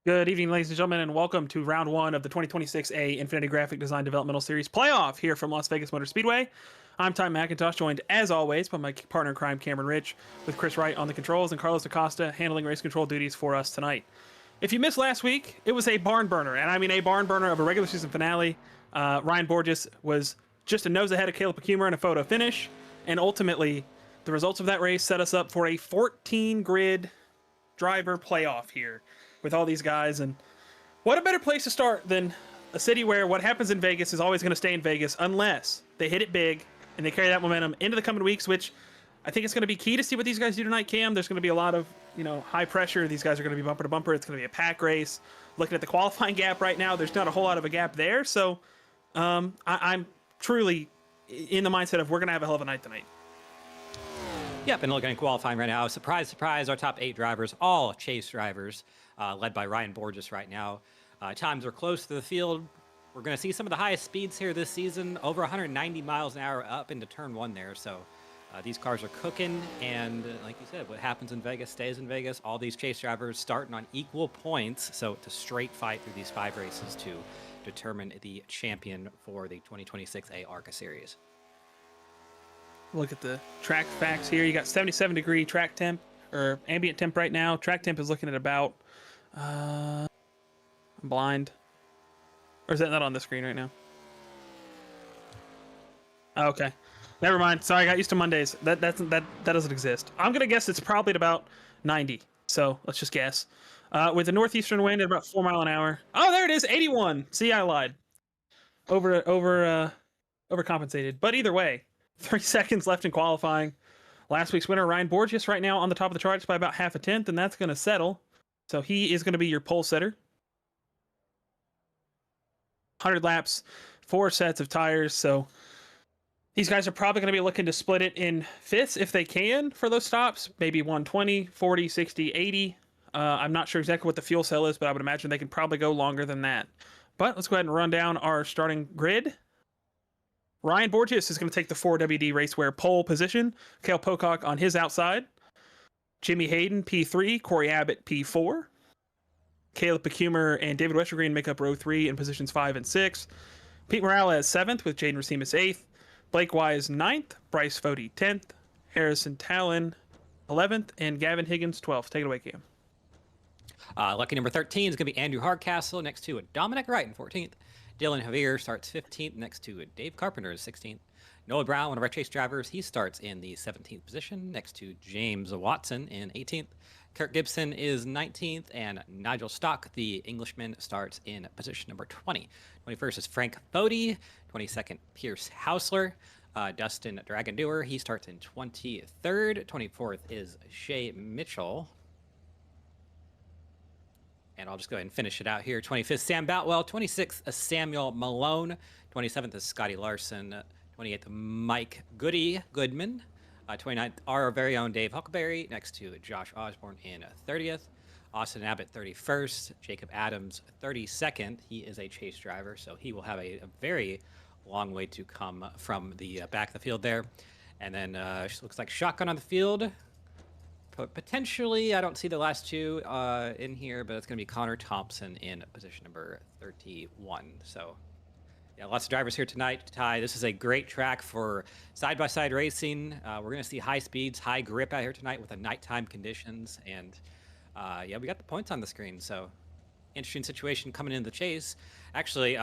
Good evening, ladies and gentlemen, and welcome to round one of the 2026 Infinity Graphic Design Developmental Series playoff here from Las Vegas Motor Speedway. I'm Mc Intosh, joined as always by my partner in crime, Cameron Rich, with Chris Wright on the controls and Carlos Acosta handling race control duties for us tonight. If you missed last week, it was a barn burner, and I mean a barn burner of a regular season finale. Ryan Borges was just a nose ahead of Caleb Pacumer in a photo finish, and ultimately, the results of that race set us up for a 14-grid driver playoff here with all these guys. And what a better place to start than a city where what happens in Vegas is always going to stay in Vegas unless they hit it big and they carry that momentum into the coming weeks, which I think it's going to be key to see what these guys do tonight, Cam. There's going to be a lot of, high pressure. These guys are going to be bumper to bumper. It's going to be a pack race. Looking at the qualifying gap right now, there's not a whole lot of a gap there. So I'm truly in the mindset of we're going to have a hell of a night tonight. Yep, and looking at qualifying right now, surprise, surprise, our top 8 drivers, all chase drivers, led by Ryan Borges right now. Times are close to the field. We're going to see some of the highest speeds here this season, over 190 miles an hour up into turn 1 there. So these cars are cooking, and like you said, what happens in Vegas stays in Vegas. All these chase drivers starting on equal points, so it's a straight fight through these 5 races to determine the champion for the 2026 ARCA Series. Look at the track facts here. You got 77-degree track temp, or ambient temp right now. Track temp is looking at about, I'm blind. Or is that not on the screen right now? Oh, okay. Never mind. Sorry, I got used to Mondays. That doesn't exist. I'm going to guess it's probably at about 90. So let's just guess. With the northeastern wind at about 4 miles an hour. Oh, there it is. 81. See, I lied. Overcompensated. But either way, 30 seconds left in qualifying. Last week's winner, Ryan Borges, right now on the top of the charts by about half a tenth, and that's going to settle. So he is going to be your pole setter. 100 laps, 4 sets of tires. So these guys are probably going to be looking to split it in fifths if they can for those stops. Maybe 120, 40, 60, 80. I'm not sure exactly what the fuel cell is, but I would imagine they can probably go longer than that. But let's go ahead and run down our starting grid. Ryan Borges is going to take the 4WD Racewear pole position. Cale Pocock on his outside. Jimmy Hayden, P3. Corey Abbott, P4. Caleb Pacumer and David Westergreen make up row 3 in positions 5 and 6. Pete Morales 7th with Jaden Racimus 8th. Blake Wise 9th. Bryce Fody 10th. Harrison Talon 11th. And Gavin Higgins 12th. Take it away, Cam. Lucky number 13 is going to be Andrew Hardcastle next to Dominic Wright in 14th. Dylan Javier starts 15th next to Dave Carpenter is 16th. Noah Brown, one of our chase drivers, he starts in the 17th position next to James Watson in 18th. Kirk Gibson is 19th, and Nigel Stock, the Englishman, starts in position number 20. 21st is Frank Fody. 22nd, Pierce Hausler. Dustin Dragondoer, he starts in 23rd. 24th is Shay Mitchell. And I'll just go ahead and finish it out here. 25th, Sam Boutwell. 26th, Samuel Malone. 27th is Scotty Larson. 28th, Mike Goodman. 29th, our very own Dave Huckleberry, next to Josh Osborne in 30th. Austin Abbott, 31st. Jacob Adams, 32nd. He is a chase driver, so he will have a very long way to come from the back of the field there. And then looks like shotgun on the field. Potentially, I don't see the last 2 in here, but it's going to be Connor Thompson in position number 31. So, yeah, lots of drivers here tonight. Ty, this is a great track for side-by-side racing. We're going to see high speeds, high grip out here tonight with the nighttime conditions. And, yeah, we got the points on the screen. So, interesting situation coming into the chase. Actually,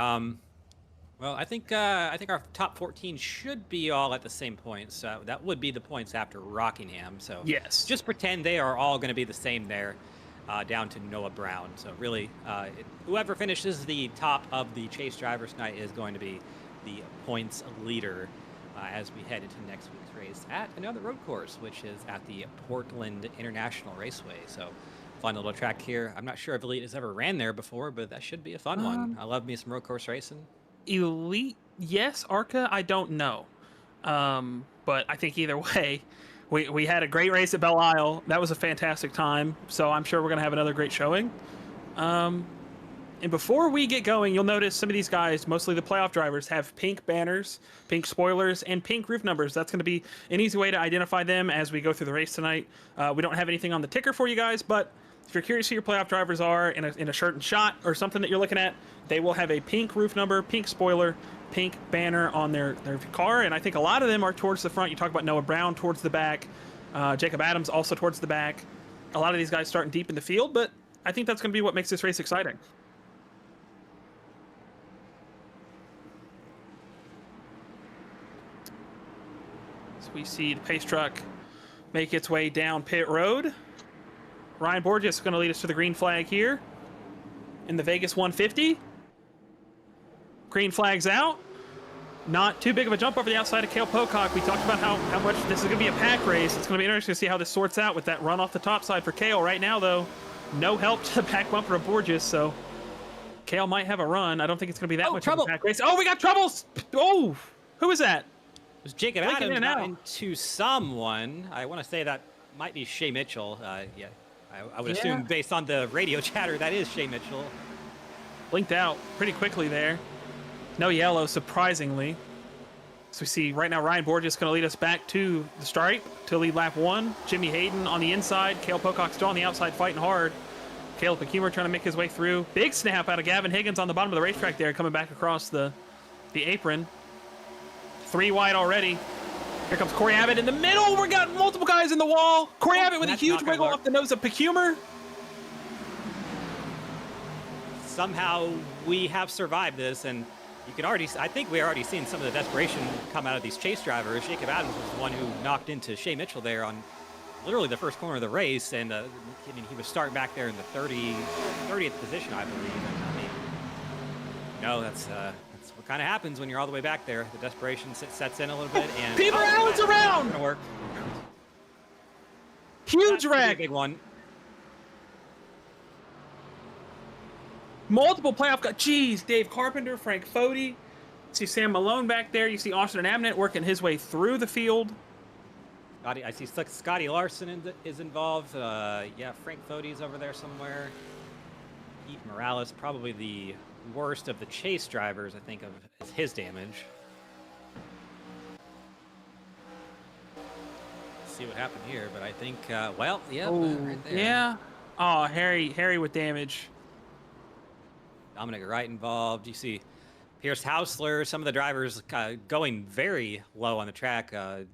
well, I think our top 14 should be all at the same points. That would be the points after Rockingham. So yes, just pretend they are all going to be the same there, down to Noah Brown. So really, whoever finishes the top of the chase drivers tonight is going to be the points leader as we head into next week's race at another road course, which is at the Portland International Raceway. So fun little track here. I'm not sure if Elite has ever ran there before, but that should be a fun one. I love me some road course racing. Elite, yes. Arca, I don't know. But I think either way, we had a great race at Belle Isle. That was a fantastic time. So I'm sure we're gonna have another great showing. And before we get going, you'll notice some of these guys, mostly the playoff drivers, have pink banners, pink spoilers, and pink roof numbers. That's going to be an easy way to identify them as we go through the race tonight. We don't have anything on the ticker for you guys, but if you're curious who your playoff drivers are in a certain shot or something that you're looking at, they will have a pink roof number, pink spoiler, pink banner on their car. And I think a lot of them are towards the front. You talk about Noah Brown towards the back, Jacob Adams also towards the back. A lot of these guys starting deep in the field, but I think that's going to be what makes this race exciting. We see the pace truck make its way down pit road. Ryan Borges is going to lead us to the green flag here in the Vegas 150. Green flag's out. Not too big of a jump over the outside of Cale Pocock. We talked about how much this is going to be a pack race. It's going to be interesting to see how this sorts out with that run off the top side for Cale. Right now, though, no help to the back bumper of Borges, so Cale might have a run. I don't think it's going to be that much trouble. of a pack race. Oh, we got troubles! Oh, who was that? It was Jacob Adams got into someone. I want to say that might be Shea Mitchell. Yeah, I would assume based on the radio chatter that is Shea Mitchell. Blinked out pretty quickly there. No yellow, surprisingly. So we see right now Ryan Borges going to lead us back to the stripe to lead lap 1. Jimmy Hayden on the inside. Cale Pocock still on the outside fighting hard. Caleb McHumor trying to make his way through. Big snap out of Gavin Higgins on the bottom of the racetrack there, coming back across the apron. 3 wide already. Here comes Corey Abbott in the middle. We got multiple guys in the wall. Corey Abbott with a huge wiggle off the nose of McHumor. Somehow we have survived this, and you can already, I think we're already seeing some of the desperation come out of these chase drivers. Jacob Adams was the one who knocked into Shea Mitchell there on literally the first corner of the race, and I mean, he was starting back there in the 30th position, I believe. And, I mean, that's what kind of happens when you're all the way back there. The desperation sets in a little bit, and Peter Allen's around. Gonna work. Huge wreck. Big one. Multiple playoff guys. Jeez, Dave Carpenter, Frank Fody. See Sam Malone back there. You see Austin Abnett working his way through the field. I see Scotty Larson is involved. Yeah, Frank Fody's over there somewhere. Pete Morales, probably the worst of the chase drivers, I think, of his damage. Let's see what happened here, but I think, well, yeah, right there. Yeah. Oh, Harry with damage. Dominic Wright involved. You see Pierce Hausler, some of the drivers going very low on the track.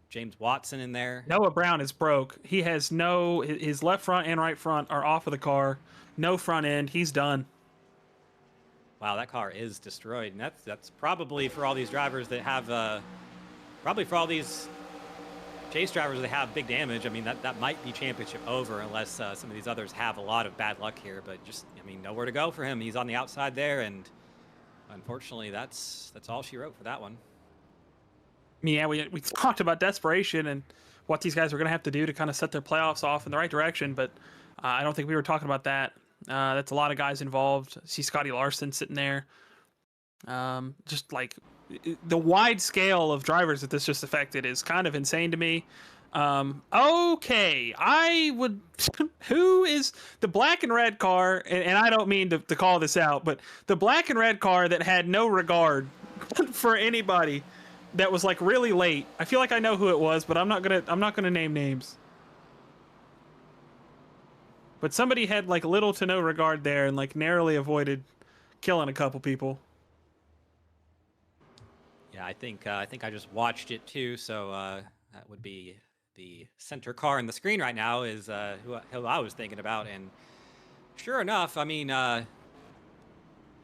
James Watson in there. Noah Brown is broke. He has his left front and right front are off of the car. No front end. He's done. Wow, that car is destroyed. And that's probably for all these drivers that have, probably for all these chase drivers that have big damage. I mean, that might be championship over unless some of these others have a lot of bad luck here. But just, I mean, nowhere to go for him. He's on the outside there, and unfortunately, that's all she wrote for that one. Yeah, we talked about desperation and what these guys are going to have to do to kind of set their playoffs off in the right direction, but I don't think we were talking about that. That's a lot of guys involved. I see Scotty Larson sitting there. Just like the wide scale of drivers that this just affected is kind of insane to me. Okay, I would. Who is the black and red car? And I don't mean to call this out, but the black and red car that had no regard for anybody, that was like really late. I feel like I know who it was, but I'm not gonna name names. But somebody had like little to no regard there and like narrowly avoided killing a couple people. Yeah, I think I just watched it too. So that would be the center car on the screen right now is who I was thinking about. And sure enough, I mean,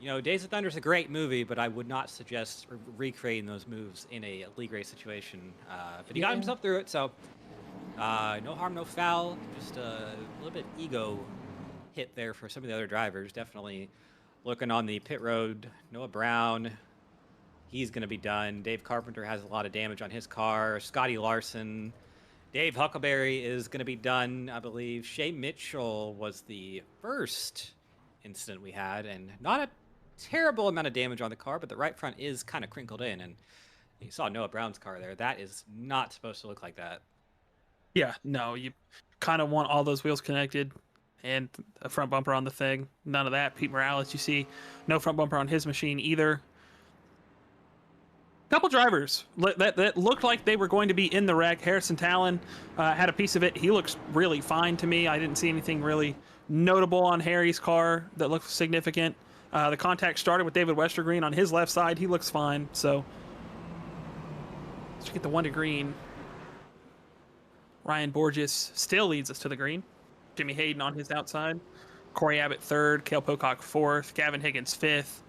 you know, Days of Thunder is a great movie, but I would not suggest recreating those moves in a league race situation. But he got himself through it, so no harm, no foul. Just a little bit ego hit there for some of the other drivers. Definitely looking on the pit road. Noah Brown, he's going to be done. Dave Carpenter has a lot of damage on his car. Scotty Larson Dave Huckleberry is going to be done, I believe. Shea Mitchell was the first incident we had, and not a terrible amount of damage on the car, but the right front is kind of crinkled in, and you saw Noah Brown's car there. That is not supposed to look like that. Yeah, no, you kind of want all those wheels connected and a front bumper on the thing. None of that. Pete Morales, you see, no front bumper on his machine either. Couple drivers that looked like they were going to be in the wreck. Harrison Talon had a piece of it. He looks really fine to me. I didn't see anything really notable on Harry's car that looked significant. The contact started with David Westergreen on his left side. He looks fine. So let's get the 1 to green. Ryan Borges still leads us to the green. Jimmy Hayden on his outside. Corey Abbott 3rd. Cale Pocock 4th. Gavin Higgins 5th.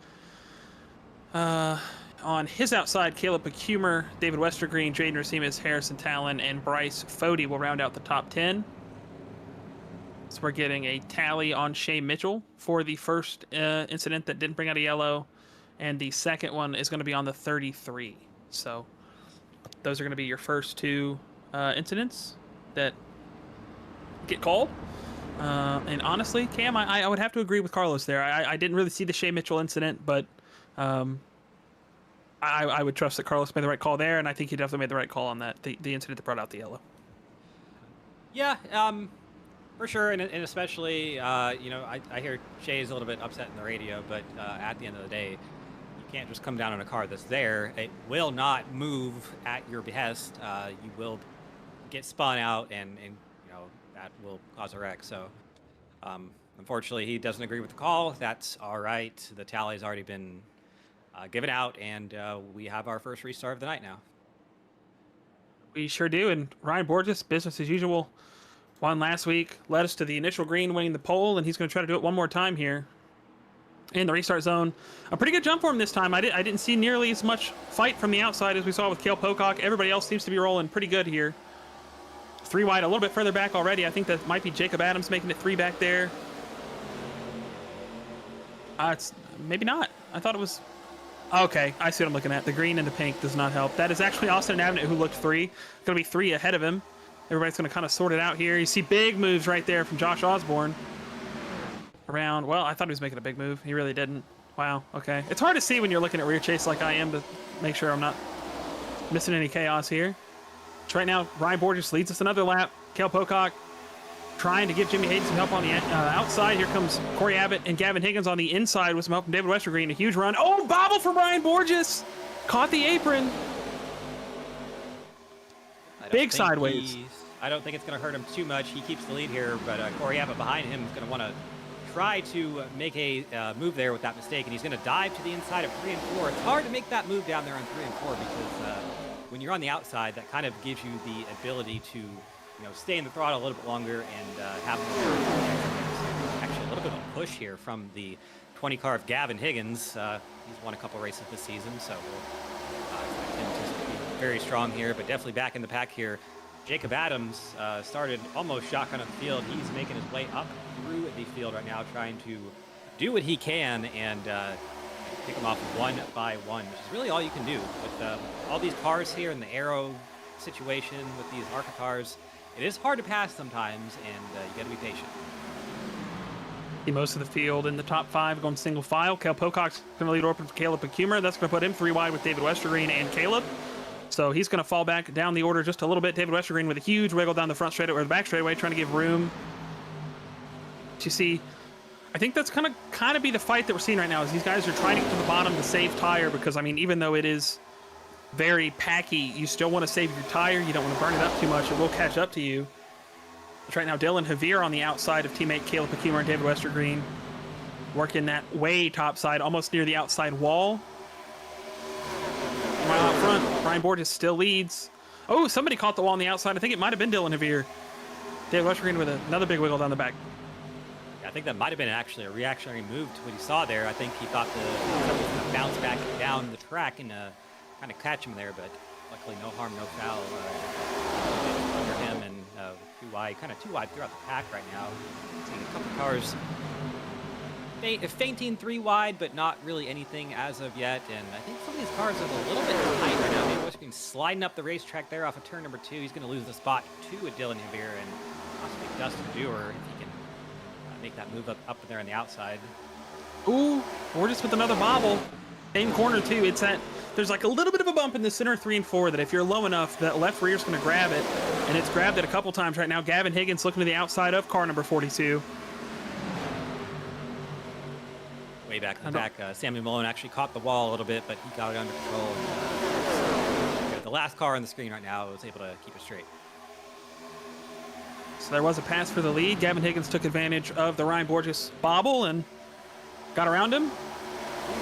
On his outside, Caleb Pecumer, David Westergreen, Jaden Racimus, Harrison Talon, and Bryce Fody will round out the top 10. So we're getting a tally on Shea Mitchell for the first incident that didn't bring out a yellow. And the second one is going to be on the 33. So those are going to be your first 2 incidents that get called. And honestly, Cam, I would have to agree with Carlos there. I didn't really see the Shea Mitchell incident, but I would trust that Carlos made the right call there, and I think he definitely made the right call on that, the incident that brought out the yellow. Yeah, for sure, and especially, you know, I hear Shay's a little bit upset in the radio, but at the end of the day, you can't just come down on a car that's there. It will not move at your behest. You will get spun out, and you know, that will cause a wreck. So, unfortunately, he doesn't agree with the call. That's all right. The tally's already been given out, and we have our first restart of the night now. We sure do, and Ryan Borges, business as usual, won last week, led us to the initial green, winning the pole, and he's going to try to do it one more time here in the restart zone. A pretty good jump for him this time. I didn't see nearly as much fight from the outside as we saw with Cale Pocock. Everybody else seems to be rolling pretty good here. 3 wide, a little bit further back already. I think that might be Jacob Adams making it 3 back there. It's maybe not. I thought it was... Okay, I see what I'm looking at. The green and the pink does not help. That is actually Austin Avenant who looked 3. Going to be 3 ahead of him. Everybody's going to kind of sort it out here. You see big moves right there from Josh Osborne. Around, well, I thought he was making a big move. He really didn't. Wow, okay. It's hard to see when you're looking at rear chase like I am to make sure I'm not missing any chaos here. So right now, Ryan Borges leads us another lap. Cale Pocock trying to give Jimmy Hayden some help on the outside. Here comes Corey Abbott and Gavin Higgins on the inside with some help from David Westergreen. A huge run. Oh, bobble from Ryan Borges. Caught the apron. Big sideways. I don't think it's going to hurt him too much. He keeps the lead here, but Corey Abbott behind him is going to want to try to make a move there with that mistake, and he's going to dive to the inside of 3 and 4. It's hard to make that move down there on 3 and 4 because when you're on the outside, that kind of gives you the ability to, you know, stay in the throttle a little bit longer and have actually a little bit of a push here from the 20 car of Gavin Higgins. He's won a couple races this season, so we'll expect him to be very strong here, but definitely back in the pack here. Jacob Adams started almost shotgun on the field. He's making his way up through the field right now, trying to do what he can and pick them off 1 by 1, which is really all you can do with all these cars here in the aero situation with these ARCA cars. It is hard to pass sometimes, and you got to be patient. Most of the field in the top 5 going single file. Cale Pocock's going to lead open for Caleb Pecumer. That's going to put him 3 wide with David Westergreen and Caleb. So he's going to fall back down the order just a little bit. David Westergreen with a huge wiggle down the front straightaway or the back straightaway, trying to give room. You see, I think that's kind of be the fight that we're seeing right now. Is these guys are trying to get to the bottom to save tire because I mean, even though it is very packy, you still want to save your tire. You don't want to burn it up too much. It will catch up to you. But right now, Dylan Javier on the outside of teammate Caleb Pecumer and David Westergreen, working that way top side, almost near the outside wall. Right out front, Ryan Borges still leads. Oh, somebody caught the wall on the outside. I think it might have been Dylan Javier. David Westergreen with another big wiggle down the back. Yeah, I think that might have been actually a reactionary move to what he saw there. I think he thought somebody was going to bounce back down the track and kind of catch him there, but luckily no harm, no foul under him, and 2 wide, kind of 2 wide throughout the pack right now. Seeing a couple cars fainting 3 wide, but not really anything as of yet. And I think some of these cars are a little bit tight right now. Maybe Westergreen sliding up the racetrack there off of turn number 2. He's going to lose the spot to a Dylan Havir and possibly Dustin Dewar if he can make that move up there on the outside. Ooh, we're just with another bobble. Same corner too. It's at, there's like a little bit of a bump in the center 3 and 4 that if you're low enough, that left rear is going to grab it. And it's grabbed it a couple times right now. Gavin Higgins looking to the outside of car number 42. Way back in the back, Sammy Malone actually caught the wall a little bit, but he got it under control. The last car on the screen right now was able to keep it straight. So there was a pass for the lead. Gavin Higgins took advantage of the Ryan Borges bobble and got around him.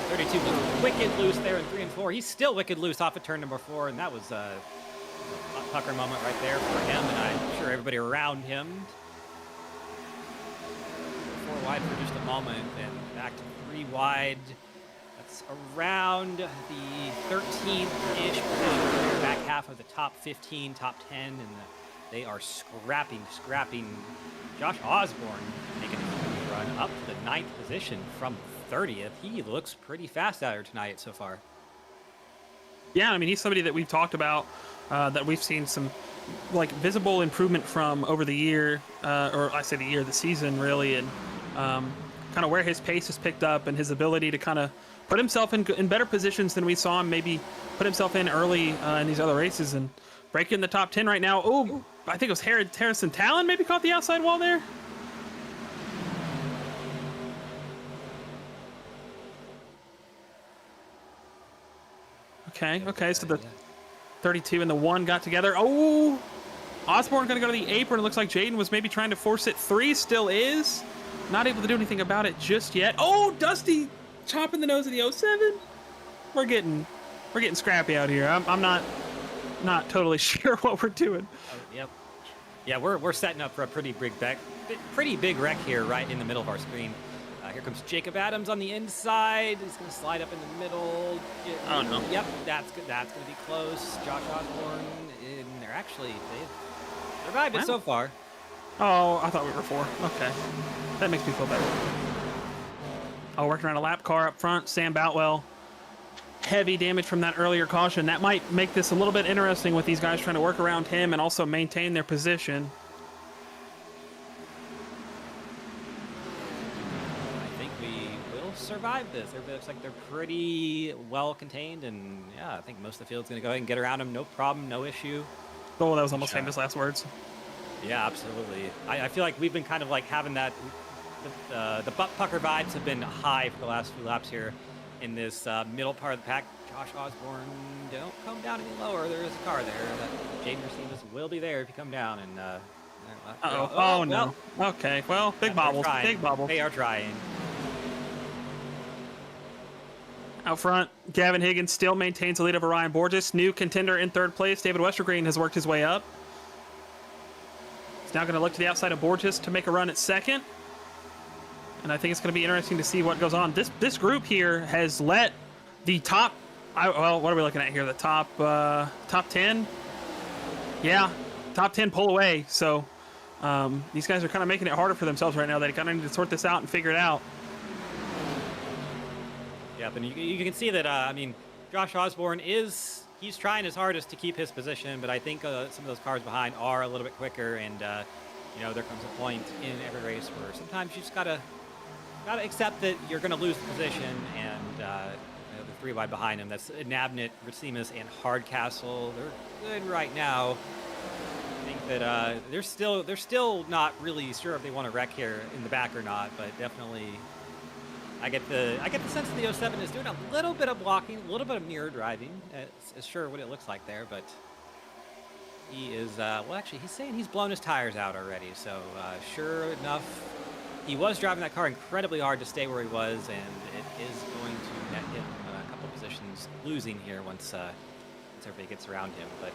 32 was wicked loose there in 3 and 4. He's still wicked loose off of turn number 4, and that was a pucker moment right there for him, and I'm sure everybody around him. 4 wide for just a moment, and back to 3 wide. That's around the 13th-ish position, back half of the top 15, top 10, and they are scrapping. Josh Osborne making a run up to the 9th position from 30th. He looks pretty fast out here tonight so far. Yeah, I mean, he's somebody that we've talked about, that we've seen some like visible improvement from over the year, or I say the season really, and kind of where his pace has picked up and his ability to kind of put himself in better positions than we saw him maybe put himself in early in these other races, and breaking the top 10 right now. Oh, I think it was Harrison Talon maybe caught the outside wall there. Okay, so the 32 and the 1 got together. Oh, Osborne gonna go to the apron. It looks like Jaden was maybe trying to force it. 3 still is. Not able to do anything about it just yet. Oh, Dusty chopping the nose of the 07. We're getting scrappy out here. I'm not totally sure what we're doing. Oh, yep. Yeah, we're setting up for a pretty big wreck here right in the middle of our screen. Here comes Jacob Adams on the inside. He's going to slide up in the middle. Oh, no. Yep, that's going to be close. Josh Osborne, and they've survived it so far. Oh, I thought we were 4. Okay. That makes me feel better. Oh, working around a lap car up front. Sam Boutwell. Heavy damage from that earlier caution. That might make this a little bit interesting with these guys trying to work around him and also maintain their position. Survive this. It looks like they're pretty well contained, and yeah, I think most of the field's going to go ahead and get around them. No problem, no issue. Oh, that was almost famous last words. Yeah, absolutely. I feel like we've been kind of like having that. The butt pucker vibes have been high for the last few laps here in this middle part of the pack. Josh Osborne, don't come down any lower. There is a car there. Jaden Racines will be there if you come down. And oh no. Well, okay. Well, big bobbles. Big bobbles. They are trying. Out front, Gavin Higgins still maintains the lead over Ryan Borges. New contender in 3rd place. David Westergreen has worked his way up. He's now going to look to the outside of Borges to make a run at 2nd. And I think it's going to be interesting to see what goes on. This group here has let the top, well, what are we looking at here? The top 10? Yeah, top 10 pull away. So these guys are kind of making it harder for themselves right now. They kind of need to sort this out and figure it out. Yep, and you can see that, I mean, Josh Osborne he's trying his hardest to keep his position, but I think some of those cars behind are a little bit quicker, and, there comes a point in every race where sometimes you just gotta accept that you're gonna lose the position, and the 3 wide behind him, that's Nabnett, Racimus, and Hardcastle. They're good right now. I think that they're still not really sure if they want to wreck here in the back or not, but definitely I get the sense that the 07 is doing a little bit of blocking, a little bit of mirror driving. It's sure what it looks like there, but he is, well, actually, he's saying he's blown his tires out already. So sure enough, he was driving that car incredibly hard to stay where he was, and it is going to net him a couple positions losing here once everybody gets around him. But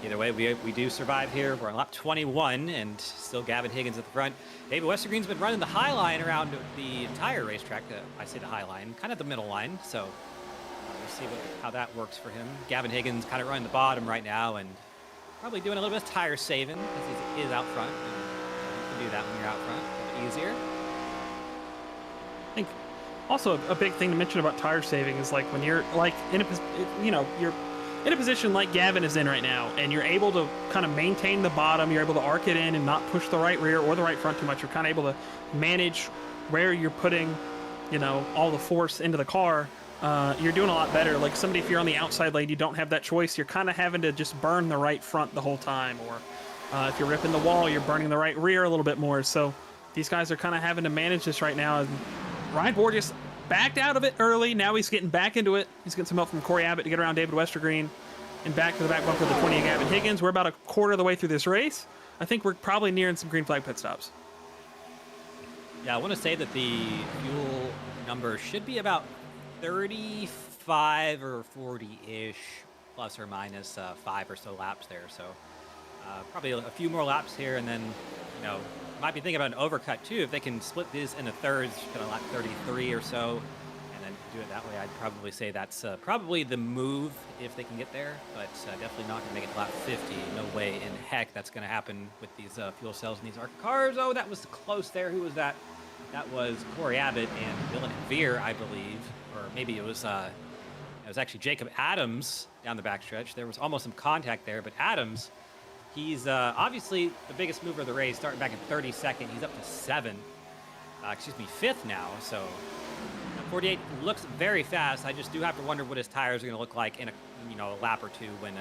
either way, we do survive here. We're on lap 21, and still Gavin Higgins at the front. David Westergreen's been running the high line around the entire racetrack. I say the high line, kind of the middle line. So we'll see how that works for him. Gavin Higgins kind of running the bottom right now, and probably doing a little bit of tire saving because he is out front. And you can do that when you're out front, a little bit easier. Also, a big thing to mention about tire saving is like when you're like you're in a position like Gavin is in right now, and you're able to kind of maintain the bottom, you're able to arc it in and not push the right rear or the right front too much. You're kind of able to manage where you're putting, all the force into the car. You're doing a lot better. Like somebody, if you're on the outside lane, you don't have that choice. You're kind of having to just burn the right front the whole time, or if you're ripping the wall, you're burning the right rear a little bit more. So these guys are kind of having to manage this right now. And Ryan Borges backed out of it early. Now he's getting back into it. He's getting some help from Corey Abbott to get around David Westergreen and back to the back bumper of the 20 of Gavin Higgins. We're about a quarter of the way through this race. I think we're probably nearing some green flag pit stops. Yeah, I want to say that the fuel number should be about 35 or 40-ish, plus or minus 5 or so laps there. So probably a few more laps here, and then, might be thinking about an overcut too. If they can split these into thirds, kind of like 33 or so, and then do it that way, I'd probably say that's probably the move if they can get there, but definitely not going to make it to lap 50. No way in heck that's going to happen with these fuel cells in these ARCA cars. Oh, that was close there. Who was that? That was Corey Abbott and Dylan Veer, I believe, or maybe it was actually Jacob Adams down the backstretch. There was almost some contact there, but Adams, he's obviously the biggest mover of the race, starting back in 32nd. He's up to 5th now. So 48 looks very fast. I just do have to wonder what his tires are going to look like in a lap or two when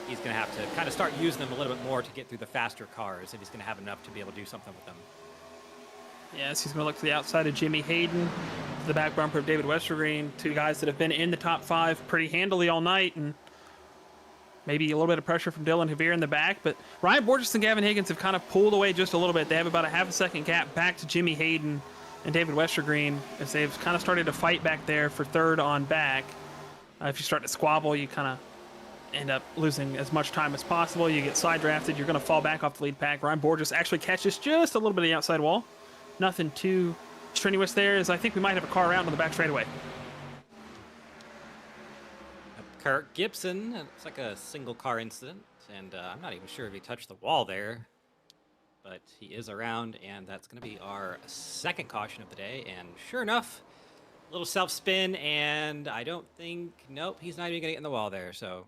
he's going to have to kind of start using them a little bit more to get through the faster cars, if he's going to have enough to be able to do something with them. Yes, he's going to look to the outside of Jimmy Hayden, to the back bumper of David Westergreen, two guys that have been in the top 5 pretty handily all night, and maybe a little bit of pressure from Dylan Javier in the back. But Ryan Borges and Gavin Higgins have kind of pulled away just a little bit. They have about a half a second gap back to Jimmy Hayden and David Westergreen, as they've kind of started to fight back there for third on back. If you start to squabble, you kind of end up losing as much time as possible. You get side drafted, you're going to fall back off the lead pack. Ryan Borges actually catches just a little bit of the outside wall. Nothing too strenuous there, as I think we might have a car around on the back straightaway. Kirk Gibson, it's like a single car incident, and I'm not even sure if he touched the wall there, but he is around, and that's going to be our second caution of the day. And sure enough, a little self-spin, and I don't think, nope, he's not even going to get in the wall there. So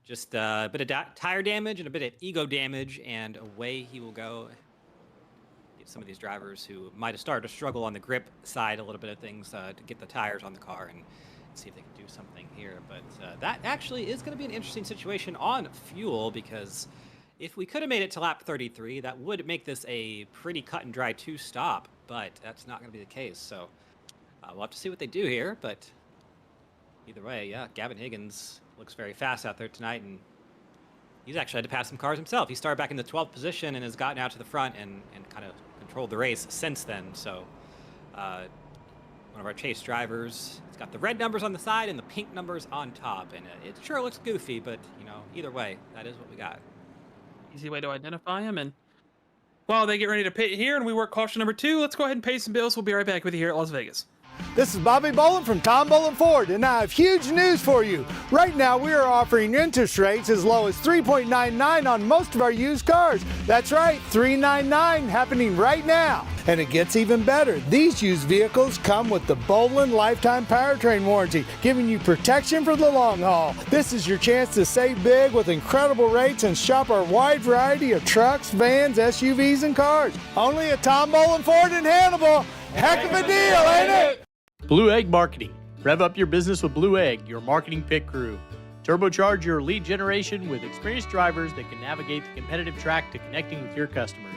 just a bit of tire damage and a bit of ego damage, and away he will go. Some of these drivers who might have started to struggle on the grip side, a little bit of things to get the tires on the car and see if they can do something here. But that actually is going to be an interesting situation on fuel, because if we could have made it to lap 33, that would make this a pretty cut and dry 2-stop, but that's not going to be the case. So we'll have to see what they do here, but either way, yeah, Gavin Higgins looks very fast out there tonight, and he's actually had to pass some cars himself. He started back in the 12th position and has gotten out to the front and kind of controlled the race since then. So one of our chase drivers, it's got the red numbers on the side and the pink numbers on top, and it sure looks goofy, but either way, that is what we got. Easy way to identify him. And while they get ready to pit here and we work caution number 2, let's go ahead and pay some bills. We'll be right back with you here at Las Vegas. This is Bobby Bolin from Tom Bolin Ford, and I have huge news for you. Right now, we are offering interest rates as low as 3.99 on most of our used cars. That's right, 3.99 happening right now. And it gets even better. These used vehicles come with the Bolin Lifetime Powertrain Warranty, giving you protection for the long haul. This is your chance to save big with incredible rates and shop our wide variety of trucks, vans, SUVs, and cars. Only at Tom Bolin Ford in Hannibal. Heck of a deal, ain't it? Blue Egg Marketing. Rev up your business with Blue Egg, your marketing pit crew. Turbocharge your lead generation with experienced drivers that can navigate the competitive track to connecting with your customers.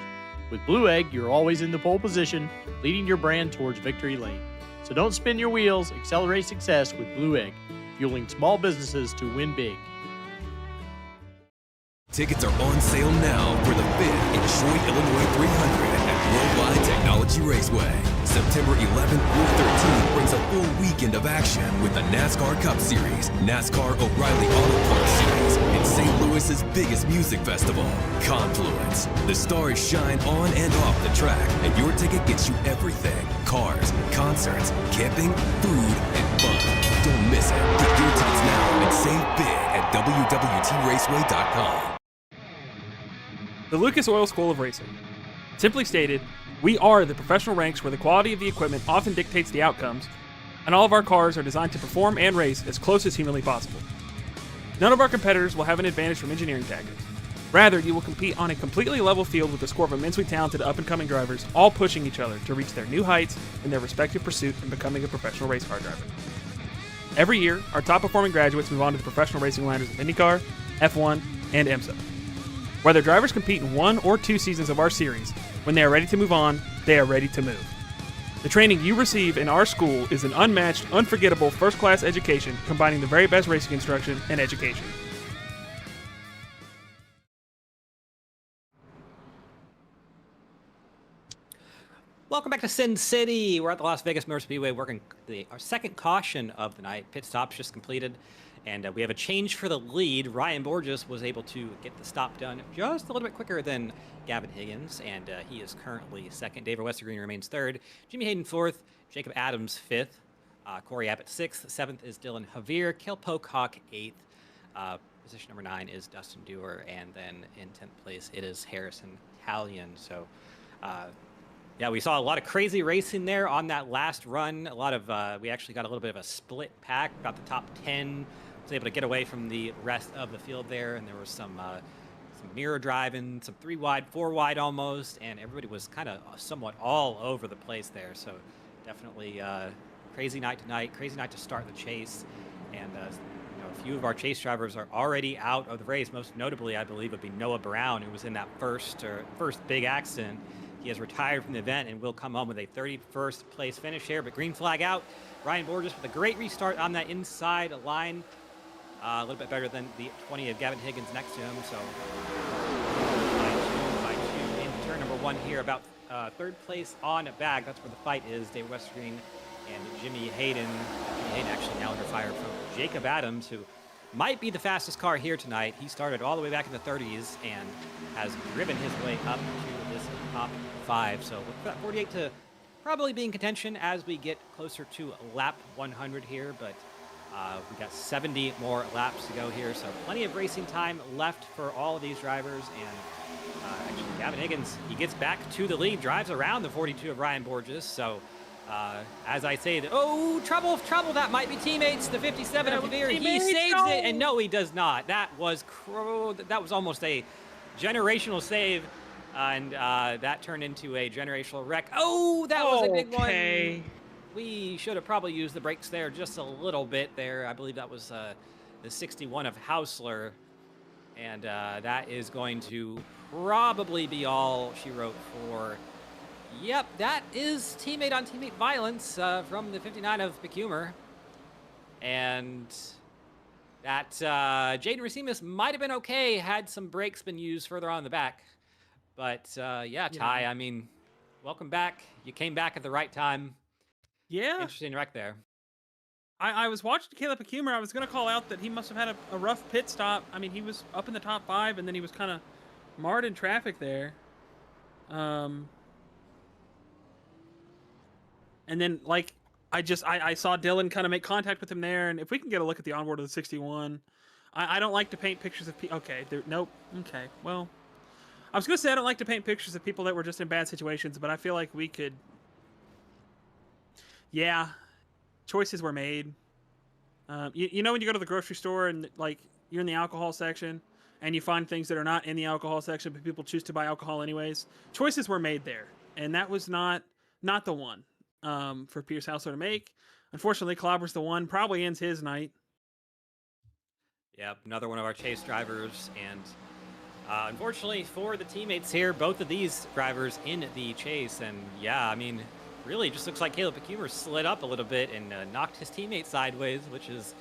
With Blue Egg, you're always in the pole position, leading your brand towards victory lane. So don't spin your wheels, accelerate success with Blue Egg, fueling small businesses to win big. Tickets are on sale now for the 5th Detroit, Illinois 300 at Worldwide Technology Raceway. September 11th through 13th brings a full weekend of action with the NASCAR Cup Series, NASCAR O'Reilly Auto Parts Series, and St. Louis's biggest music festival, Confluence. The stars shine on and off the track, and your ticket gets you everything: cars, concerts, camping, food, and fun. Don't miss it. Get your tickets now and save big at WWTRaceway.com. The Lucas Oil School of Racing. Simply stated, We are the professional ranks where the quality of the equipment often dictates the outcomes, and all of our cars are designed to perform and race as close as humanly possible. None of our competitors will have an advantage from engineering tactics. Rather, you will compete on a completely level field with a score of immensely talented up-and-coming drivers, all pushing each other to reach their new heights in their respective pursuit in becoming a professional race car driver. Every year, our top-performing graduates move on to the professional racing ladders of IndyCar, F1, and IMSA. Whether drivers compete in 1 or 2 seasons of our series, when they are ready to move on, they are ready to move. The training you receive in our school is an unmatched, unforgettable, first-class education combining the very best racing instruction and education. Welcome back to Sin City. We're at the Las Vegas Motor Speedway working our second caution of the night. Pit stop's just completed, and we have a change for the lead. Ryan Borges was able to get the stop done just a little bit quicker than Gavin Higgins, and he is currently second. David Westergreen remains third. Jimmy Hayden fourth. Jacob Adams fifth. Corey Abbott sixth. Seventh is Dylan Javier. Kel Pocock eighth. Position number 9 is Dustin Dewar, and then in 10th place it is Harrison Callion. So yeah, we saw a lot of crazy racing there on that last run. A lot of we actually got a little bit of a split pack. Got the top 10. Was able to get away from the rest of the field there, and there was some mirror driving, some 3 wide, 4 wide almost, and everybody was kind of somewhat all over the place there. So definitely crazy night tonight. Crazy night to start the chase, and a few of our chase drivers are already out of the race. Most notably, I believe, would be Noah Brown, who was in that first big accident. He has retired from the event and will come home with a 31st place finish here, but green flag out. Ryan Borges with a great restart on that inside line. A little bit better than the 20 of Gavin Higgins next to him. So by two into turn number 1 here, about 3rd place on a bag. That's where the fight is. Dave Westergreen and Jimmy Hayden. Jimmy Hayden actually now under fire from Jacob Adams, who might be the fastest car here tonight. He started all the way back in the 30s and has driven his way up to this top 5. So look for that 48 to probably be in contention as we get closer to lap 100 here, but we got 70 more laps to go here, so plenty of racing time left for all of these drivers. And actually, Gavin Higgins, he gets back to the lead, drives around the 42 of Ryan Borges. So as I say, trouble, that might be teammates. The 57 of Javier, he saves it, and no, he does not. That was almost a generational save, and that turned into a generational wreck. Oh, that was a big one. We should have probably used the brakes there just a little bit there. I believe that was the 61 of Hausler, and that is going to probably be all she wrote for. Yep, that is teammate on teammate violence from the 59 of McHumor. And that Jaden Racimus might have been okay had some brakes been used further on in the back. But yeah, Ty, I mean, welcome back. You came back at the right time. Yeah. Interesting wreck there. I was watching Caleb McHumor. I was going to call out that he must have had a rough pit stop. I mean, he was up in the top 5, and then he was kind of marred in traffic there. And then, like, I saw Dylan kind of make contact with him there, and if we can get a look at the onboard of the 61, I don't like to paint pictures of people. Okay, nope. Okay, well, I was going to say I don't like to paint pictures of people that were just in bad situations, but I feel like we could. Yeah, choices were made. You know when you go to the grocery store and, like, you're in the alcohol section and you find things that are not in the alcohol section, but people choose to buy alcohol anyways? Choices were made there, and that was not the one for Pierce Hausler to make. Unfortunately, Clobber's the one. Probably ends his night. Yep, another one of our chase drivers, and unfortunately for the teammates here, both of these drivers in the chase, and yeah, I mean, really just looks like Caleb McHumor slid up a little bit and knocked his teammate sideways, which is,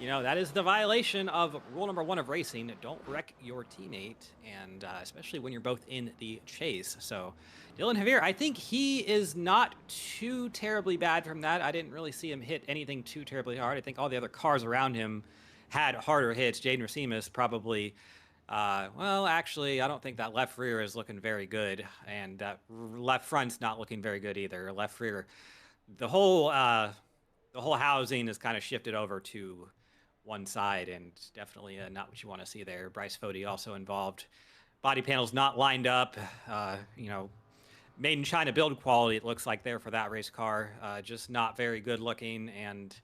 that is the violation of rule number 1 of racing. Don't wreck your teammate, and especially when you're both in the chase. So Dylan Javier, I think he is not too terribly bad from that. I didn't really see him hit anything too terribly hard. I think all the other cars around him had harder hits. Jaden Racimus probably... well, actually, I don't think that left rear is looking very good, and that left front's not looking very good either. Left rear, the whole housing is kind of shifted over to one side, and definitely not what you want to see there. Bryce Fody also involved. Body panels not lined up. made in China build quality, it looks like there for that race car. Just not very good looking. And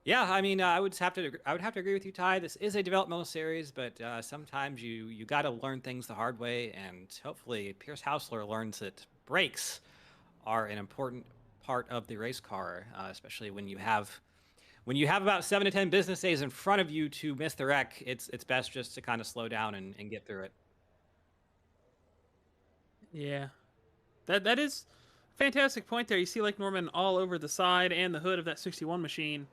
yeah, I mean, I would have to agree with you, Ty. This is a developmental series, but sometimes you got to learn things the hard way, and hopefully Pierce Hausler learns that brakes are an important part of the race car, especially when you have about 7 to 10 business days in front of you to miss the wreck. It's best just to kind of slow down and get through it. Yeah, that is a fantastic point there. You see Lake Norman all over the side and the hood of that 61 machine.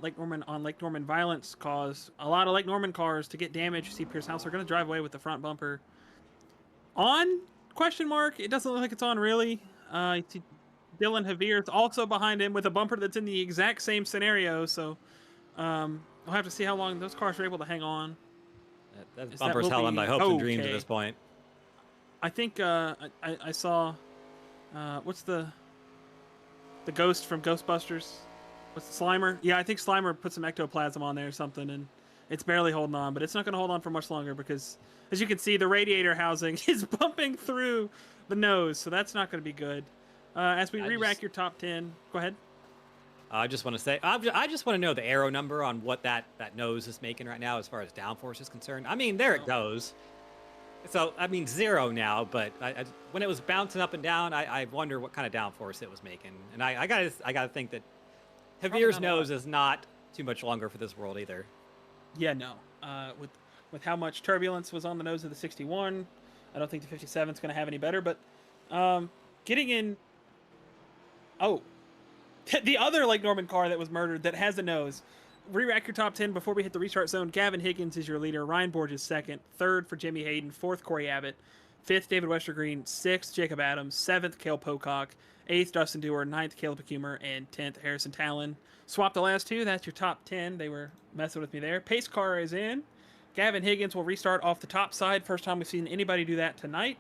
Lake Norman on Lake Norman violence caused a lot of Lake Norman cars to get damaged. You see Pierce House are going to drive away with the front bumper on question mark. It doesn't look like it's on really. You see Dylan Javier is also behind him with a bumper that's in the exact same scenario. So we'll have to see how long those cars are able to hang on. That bumper's held on by hopes and dreams at this point. I think I saw what's the ghost from Ghostbusters? What's the Slimer? Yeah, I think Slimer put some ectoplasm on there or something, and it's barely holding on, but it's not going to hold on for much longer because, as you can see, the radiator housing is bumping through the nose, so that's not going to be good. As we re-rack your top 10, go ahead. I just want to say, I just want to know the aero number on what that nose is making right now as far as downforce is concerned. I mean, there it goes. So, I mean, 0 now, but when it was bouncing up and down, I wonder what kind of downforce it was making. And I gotta think that Javier's nose is not too much longer for this world either. Yeah, no. With how much turbulence was on the nose of the 61, I don't think the 57 is going to have any better. But getting in... Oh. The other Lake Norman car that was murdered that has a nose. Re-rack your top 10 before we hit the restart zone. Gavin Higgins is your leader. Ryan Borges second. Third for Jimmy Hayden. Fourth, Corey Abbott. Fifth, David Westergreen. Sixth, Jacob Adams. Seventh, Cale Pocock. 8th, Dustin Dewar. 9th, Caleb Humer. And 10th, Harrison Talon. Swap the last two. That's your top 10. They were messing with me there. Pace car is in. Gavin Higgins will restart off the top side. First time we've seen anybody do that tonight.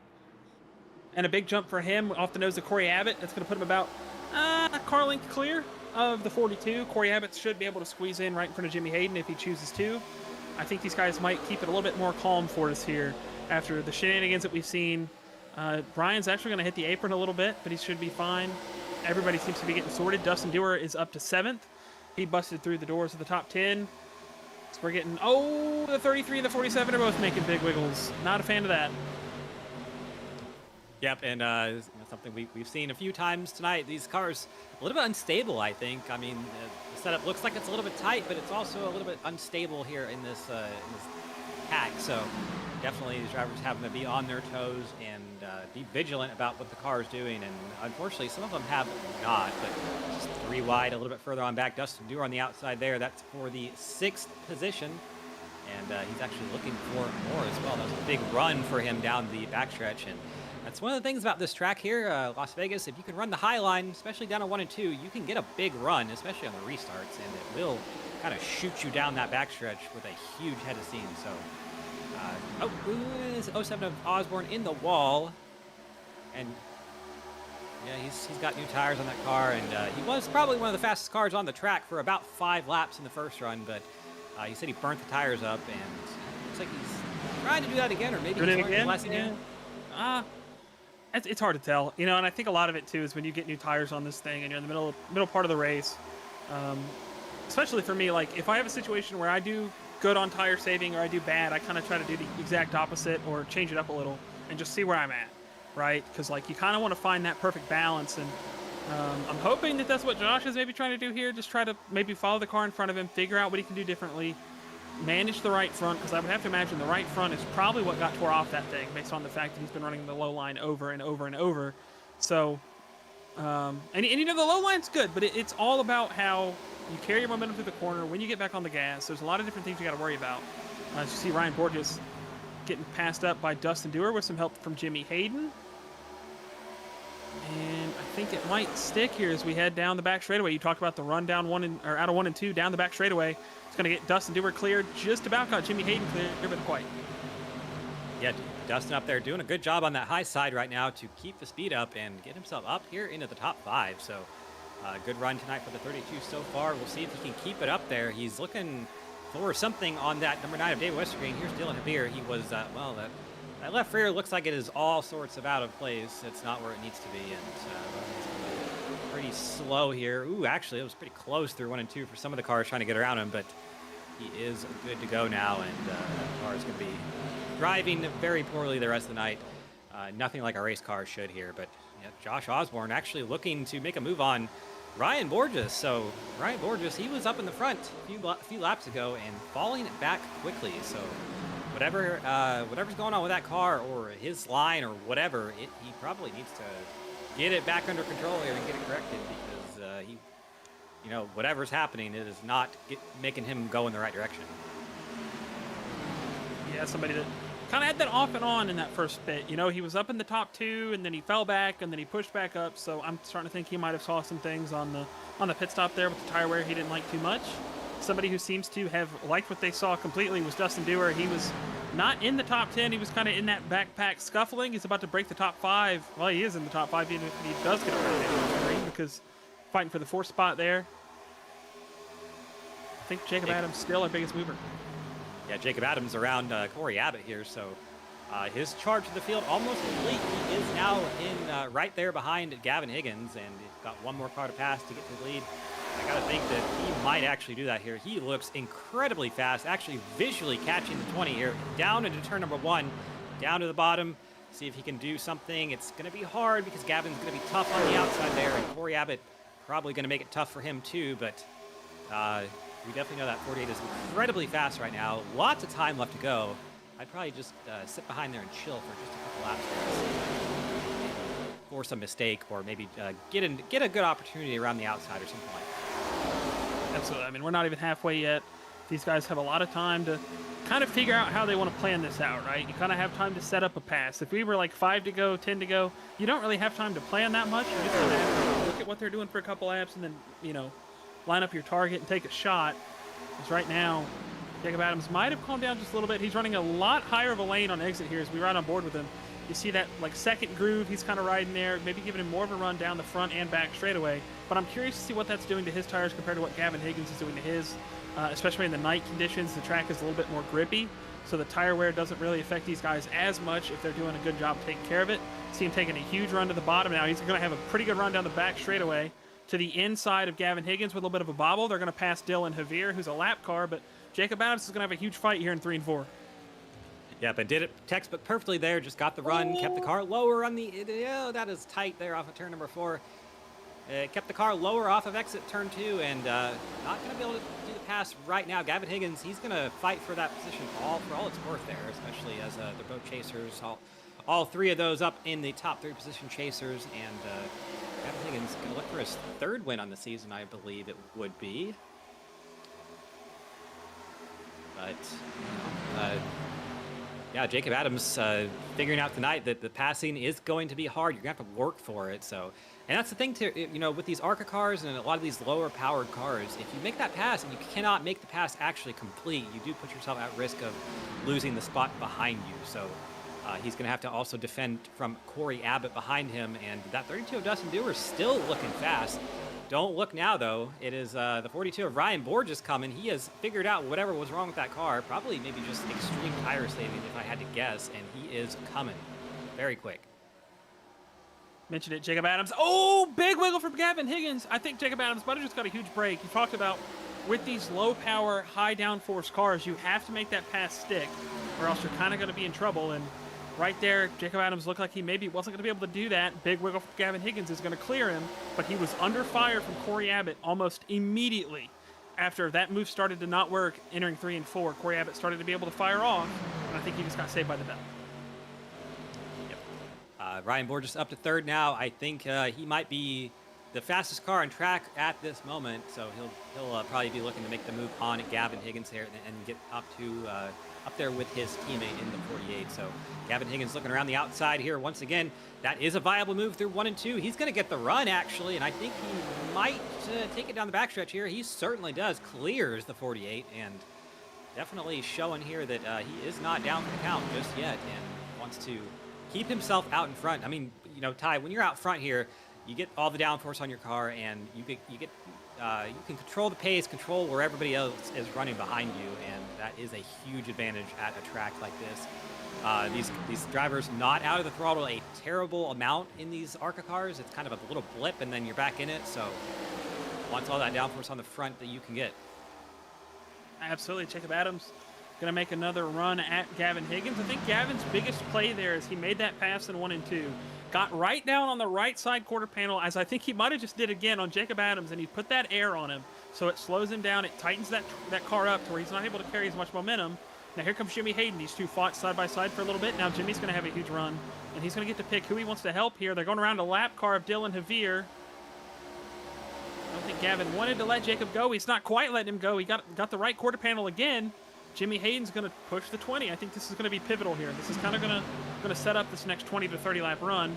And a big jump for him off the nose of Corey Abbott. That's going to put him about a car length clear of the 42. Corey Abbott should be able to squeeze in right in front of Jimmy Hayden if he chooses to. I think these guys might keep it a little bit more calm for us here after the shenanigans that we've seen. Brian's actually going to hit the apron a little bit, but he should be fine. Everybody seems to be getting sorted. Dustin Dewar is up to 7th. He busted through the doors of the top 10. So we're getting, the 33 and the 47 are both making big wiggles. Not a fan of that. Yep, and something we've seen a few times tonight. These cars a little bit unstable, I think. I mean, the setup looks like it's a little bit tight, but it's also a little bit unstable here in this pack. So definitely these drivers having to be on their toes and be vigilant about what the car is doing. And unfortunately, some of them have not. But just 3 wide, a little bit further on back. Dustin Dewar on the outside there. That's for the 6th position. And he's actually looking for more as well. That was a big run for him down the backstretch. And that's one of the things about this track here, Las Vegas. If you can run the high line, especially down on 1 and 2, you can get a big run, especially on the restarts, and it will kind of shoot you down that backstretch with a huge head of steam. So, 07 of Osborne in the wall, and yeah, he's got new tires on that car, and he was probably one of the fastest cars on the track for about 5 laps in the first run, but he said he burnt the tires up, and it looks like he's trying to do that again, or maybe he's learned his lesson again. It's hard to tell, and I think a lot of it too is when you get new tires on this thing and you're in the middle part of the race. Especially for me, like if I have a situation where I do good on tire saving or I do bad, I kind of try to do the exact opposite or change it up a little and just see where I'm at, right? Because like you kind of want to find that perfect balance, and I'm hoping that that's what Josh is maybe trying to do here. Just try to maybe follow the car in front of him, figure out what he can do differently. Manage the right front, because I would have to imagine the right front is probably what got tore off that thing based on the fact that he's been running the low line over and over and over. So, and the low line's good, but it's all about how you carry your momentum through the corner when you get back on the gas. There's a lot of different things you got to worry about. As you see Ryan Borges getting passed up by Dustin Dewar with some help from Jimmy Hayden. And I think it might stick here as we head down the back straightaway. You talked about the run down out of 1 and 2 down the back straightaway. It's going to get Dustin Dewar cleared. Just about got Jimmy Hayden cleared, but quite. Yeah, Dustin up there doing a good job on that high side right now to keep the speed up and get himself up here into the top 5. So good run tonight for the 32 so far. We'll see if he can keep it up there. He's looking for something on that number 9 of David Westergreen. Here's Dylan Javier. He was, That left rear looks like it is all sorts of out of place. It's not where it needs to be, and pretty slow here. Ooh, actually, it was pretty close through 1 and 2 for some of the cars trying to get around him, but he is good to go now, and that car is going to be driving very poorly the rest of the night. Nothing like a race car should here, but yeah, Josh Osborne actually looking to make a move on Ryan Borges. So Ryan Borges, he was up in the front a few laps ago and falling back quickly. So whatever's going on with that car or his line or whatever, he probably needs to get it back under control here and get it corrected, because whatever's happening, it is not making him go in the right direction. Yeah, somebody that kind of had that off and on in that first bit. He was up in the top 2, and then he fell back, and then he pushed back up. So I'm starting to think he might have saw some things on the pit stop there with the tire wear he didn't like too much. Somebody who seems to have liked what they saw completely was Dustin Dewar. He was not in the top 10. He was kind of in that backpack scuffling. He's about to break the top 5. Well, he is in the top 5 even if he does get around because fighting for the 4th spot there. I think Jacob Adams still our biggest mover. Yeah, Jacob Adams around Corey Abbott here, so his charge of the field almost complete. He is now in right there behind Gavin Higgins, and he's got one more car to pass to get to the lead. I gotta think that he might actually do that here. He looks incredibly fast, actually visually catching the 20 here, down into turn number 1, down to the bottom. See if he can do something. It's gonna be hard because Gavin's gonna be tough on the outside there, and Corey Abbott probably gonna make it tough for him too, but we definitely know that 48 is incredibly fast right now. Lots of time left to go. I'd probably just sit behind there and chill for just a couple laps there, force a mistake, or maybe get a good opportunity around the outside or something like that. Absolutely. I mean, we're not even halfway yet. These guys have a lot of time to kind of figure out how they want to plan this out, right? You kind of have time to set up a pass. If we were like 5 to go, 10 to go, you don't really have time to plan that much. You just kind of have to look at what they're doing for a couple laps and then, line up your target and take a shot. Because right now, Jacob Adams might have calmed down just a little bit. He's running a lot higher of a lane on exit here as we ride on board with him. You see that like second groove, he's kind of riding there, maybe giving him more of a run down the front and back straightaway. But I'm curious to see what that's doing to his tires compared to what Gavin Higgins is doing to his, especially in the night conditions. The track is a little bit more grippy, so the tire wear doesn't really affect these guys as much if they're doing a good job taking care of it. See him taking a huge run to the bottom now. He's going to have a pretty good run down the back straightaway to the inside of Gavin Higgins with a little bit of a bobble. They're going to pass Dylan Javier, who's a lap car, but Jacob Adams is going to have a huge fight here in 3 and 4. Yeah, but did it textbook perfectly there. Just got the run, kept the car lower on the... that is tight there off of turn number 4. Kept the car lower off of exit turn 2, and not going to be able to do the pass right now. Gavin Higgins, he's going to fight for that position for all it's worth there, especially as they're both chasers. All 3 of those up in the top 3 position chasers, and Gavin Higgins going to look for his 3rd win on the season, I believe it would be. But, yeah, Jacob Adams figuring out tonight that the passing is going to be hard. You're going to have to work for it. So, and that's the thing, too, with these ARCA cars and a lot of these lower-powered cars, if you make that pass and you cannot make the pass actually complete, you do put yourself at risk of losing the spot behind you. So he's going to have to also defend from Corey Abbott behind him, and that 32 of Dustin Dewar is still looking fast. Don't look now, though. It is the 42 of Ryan Borges coming. He has figured out whatever was wrong with that car. Probably maybe just extreme tire saving, if I had to guess, and he is coming very quick. Mentioned it, Jacob Adams. Oh, big wiggle from Gavin Higgins. I think Jacob Adams might have just got a huge break. You talked about with these low-power, high-downforce cars, you have to make that pass stick, or else you're kind of going to be in trouble, and right there, Jacob Adams looked like he maybe wasn't going to be able to do that. Big wiggle from Gavin Higgins is going to clear him, but he was under fire from Corey Abbott almost immediately after that move started to not work entering 3 and 4. Corey Abbott started to be able to fire off, and I think he just got saved by the bell. Yep. Ryan Borges up to 3rd now. I think he might be the fastest car on track at this moment, so he'll probably be looking to make the move on Gavin Higgins here and get up to up there with his teammate in the 48. So Gavin Higgins looking around the outside here once again. That is a viable move through 1 and 2. He's going to get the run, actually, and I think he might take it down the backstretch here. He certainly does. Clears the 48, and definitely showing here that he is not down for the count just yet and wants to keep himself out in front. I mean, Ty, when you're out front here, you get all the downforce on your car, and you get you can control the pace, control where everybody else is running behind you, and that is a huge advantage at a track like this. These drivers not out of the throttle a terrible amount in these ARCA cars. It's kind of a little blip, and then you're back in it. So wants all that downforce on the front that you can get. Absolutely. Jacob Adams going to make another run at Gavin Higgins. I think Gavin's biggest play there is he made that pass in 1 and 2. Got right down on the right side quarter panel, as I think he might have just did again on Jacob Adams, and he put that air on him. So it slows him down. It tightens that car up to where he's not able to carry as much momentum. Now here comes Jimmy Hayden. These two fought side by side for a little bit. Now Jimmy's going to have a huge run, and he's going to get to pick who he wants to help here. They're going around a lap car of Dylan Javier. I don't think Gavin wanted to let Jacob go. He's not quite letting him go. He got the right quarter panel again. Jimmy Hayden's going to push the 20. I think this is going to be pivotal here. This is kind of going to set up this next 20 to 30 lap run.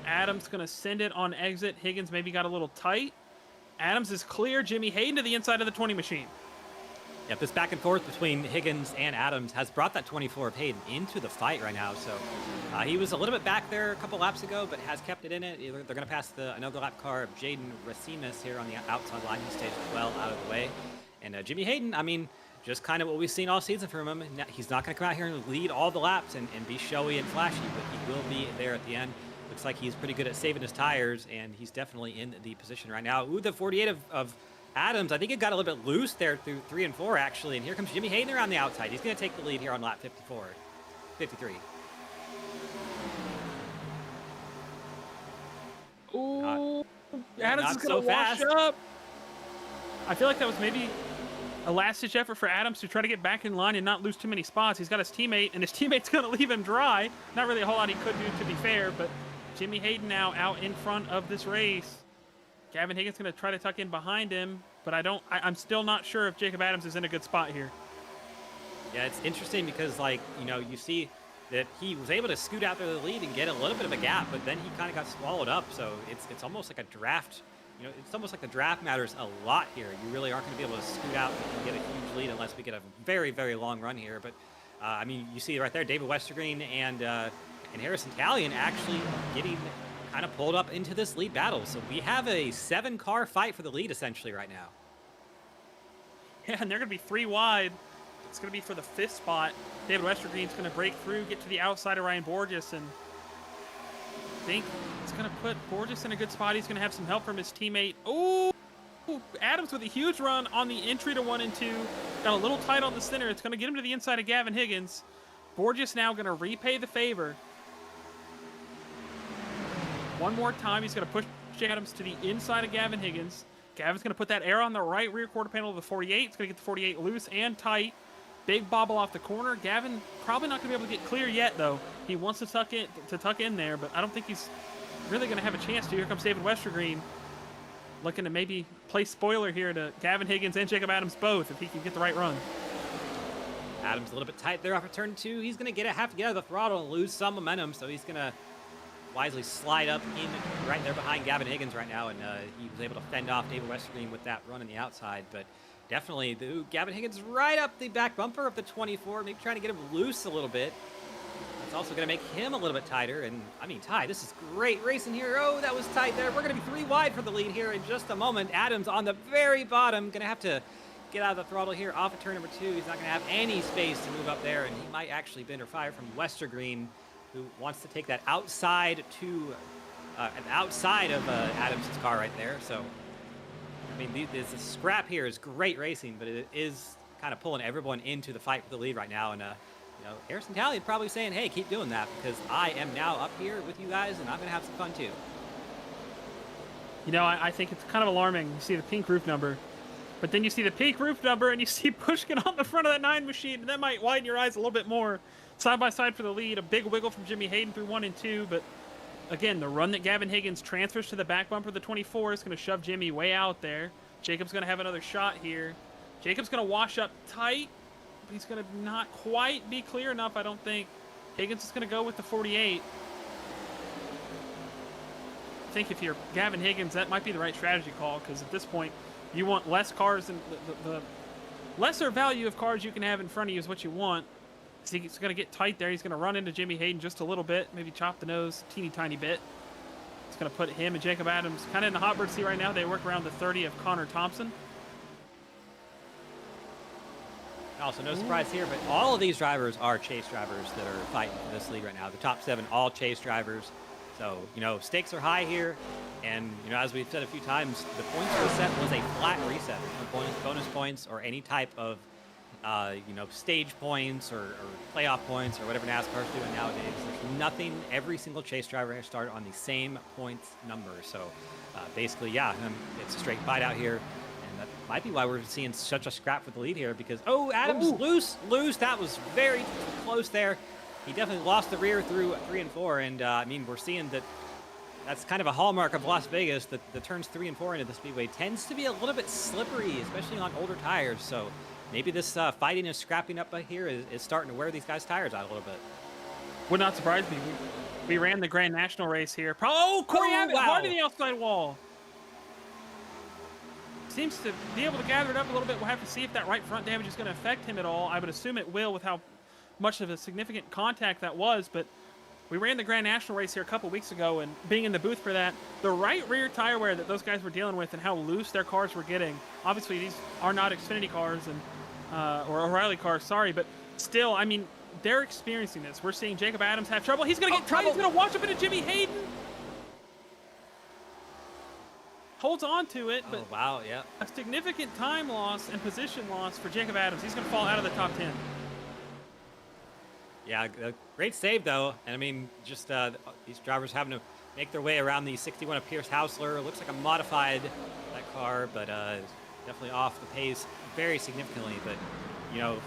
Adams going to send it on exit. Higgins maybe got a little tight. Adams is clear. Jimmy Hayden to the inside of the 20 machine. Yep, this back and forth between Higgins and Adams has brought that 24 of Hayden into the fight right now. So he was a little bit back there a couple laps ago, but has kept it in it. They're going to pass another lap car of Jaden Racimus here on the outside line. He stays well out of the way. And Jimmy Hayden, I mean, just kind of what we've seen all season from him. He's not going to come out here and lead all the laps and be showy and flashy, but he will be there at the end. Looks like he's pretty good at saving his tires, and he's definitely in the position right now. Ooh, the 48 of Adams, I think it got a little bit loose there through 3 and 4, actually. And here comes Jimmy Hayden around the outside. He's going to take the lead here on lap 53. Ooh, Adams is going so to wash fast. up. I feel like that was maybe a last-ditch effort for Adams to try to get back in line and not lose too many spots. He's got his teammate, and his teammate's going to leave him dry. Not really a whole lot he could do, to be fair, but Jimmy Hayden now out in front of this race. Gavin Higgins going to try to tuck in behind him, but I'm still not sure if Jacob Adams is in a good spot here. Yeah, it's interesting because, like, you see that he was able to scoot out there to the lead and get a little bit of a gap, but then he kind of got swallowed up. So it's almost like a draft. It's almost like the draft matters a lot here. You really aren't going to be able to scoot out and get a huge lead unless we get a very, very long run here. But I mean, you see right there, David Westergreen and Harrison Talion actually getting kind of pulled up into this lead battle. So we have a 7-car fight for the lead essentially right now. Yeah, and they're going to be 3 wide. It's going to be for the 5th spot. David Westergreen's going to break through, get to the outside of Ryan Borges, and I think it's going to put Borges in a good spot. He's going to have some help from his teammate. Oh, Adams with a huge run on the entry to 1 and 2. Got a little tight on the center. It's going to get him to the inside of Gavin Higgins. Borges now going to repay the favor. One more time, he's going to push Adams to the inside of Gavin Higgins. Gavin's going to put that air on the right rear quarter panel of the 48. It's going to get the 48 loose and tight. Big bobble off the corner. Gavin probably not going to be able to get clear yet, though. He wants to tuck in there, but I don't think he's really going to have a chance to. Here comes David Westergreen, looking to maybe play spoiler here to Gavin Higgins and Jacob Adams both if he can get the right run. Adams a little bit tight there off of turn 2. He's going to have to get out of the throttle and lose some momentum, so he's going to wisely slide up in right there behind Gavin Higgins right now, and he was able to fend off David Westergreen with that run on the outside. But definitely, Gavin Higgins right up the back bumper of the 24, maybe trying to get him loose a little bit. It's also going to make him a little bit tighter. And I mean, Ty, this is great racing here. Oh, that was tight there. We're going to be 3 wide for the lead here in just a moment. Adams on the very bottom, going to have to get out of the throttle here off of turn number 2. He's not going to have any space to move up there, and he might actually bend or fire from Westergreen, who wants to take that outside to outside of Adams' car right there. So, I mean, this scrap here is great racing, but it is kind of pulling everyone into the fight for the lead right now. And Harrison Talley probably saying, "Hey, keep doing that because I am now up here with you guys, and I'm gonna have some fun too." I think it's kind of alarming. You see the pink roof number, but then you see the pink roof number, and you see Pushkin on the front of that 9 machine, and that might widen your eyes a little bit more. Side by side for the lead, a big wiggle from Jimmy Hayden through 1 and 2, but again, the run that Gavin Higgins transfers to the back bumper of the 24 is going to shove Jimmy way out there. Jacob's going to have another shot here. Jacob's going to wash up tight, but he's going to not quite be clear enough, I don't think. Higgins is going to go with the 48. I think if you're Gavin Higgins, that might be the right strategy call, because at this point, you want less cars, and the lesser value of cars you can have in front of you is what you want. So he's going to get tight there. He's going to run into Jimmy Hayden just a little bit, maybe chop the nose teeny tiny bit. He's going to put him and Jacob Adams kind of in the hot bird seat right now. They work around the 30 of Connor Thompson. Also, no surprise here, but all of these drivers are chase drivers that are fighting for this lead right now. The top 7, all chase drivers. So, stakes are high here. And, as we've said a few times, the points reset was a flat reset. No bonus points or any type of, stage points or playoff points or whatever NASCAR's doing nowadays. There's nothing. Every single chase driver has started on the same points number. So, basically, yeah, it's a straight fight out here. That might be why we're seeing such a scrap for the lead here because, Adams loose. That was very close there. He definitely lost the rear through 3 and 4. And, we're seeing that's kind of a hallmark of Las Vegas, that the turns 3 and 4 into the speedway tends to be a little bit slippery, especially on older tires. So maybe this fighting and scrapping up here is starting to wear these guys' tires out a little bit. Would not surprise me. We ran the Grand National race here. Corey Abbott hard to the outside wall. Seems to be able to gather it up a little bit. We'll have to see if that right front damage is going to affect him at all. I would assume it will with how much of a significant contact that was, but we ran the Grand National race here a couple weeks ago, and being in the booth for that, the right rear tire wear that those guys were dealing with and how loose their cars were getting. Obviously, these are not Xfinity cars and or O'Reilly cars, sorry, but still, they're experiencing this. We're seeing Jacob Adams have trouble. He's going to get trouble. He's going to wash up into Jimmy Hayden. Holds on to it, but wow, yeah. A significant time loss and position loss for Jacob Adams. He's going to fall out of the top 10. Yeah, great save, though. And, just these drivers having to make their way around the 61 of Pierce Hausler. Looks like a modified, that car, but definitely off the pace very significantly. But,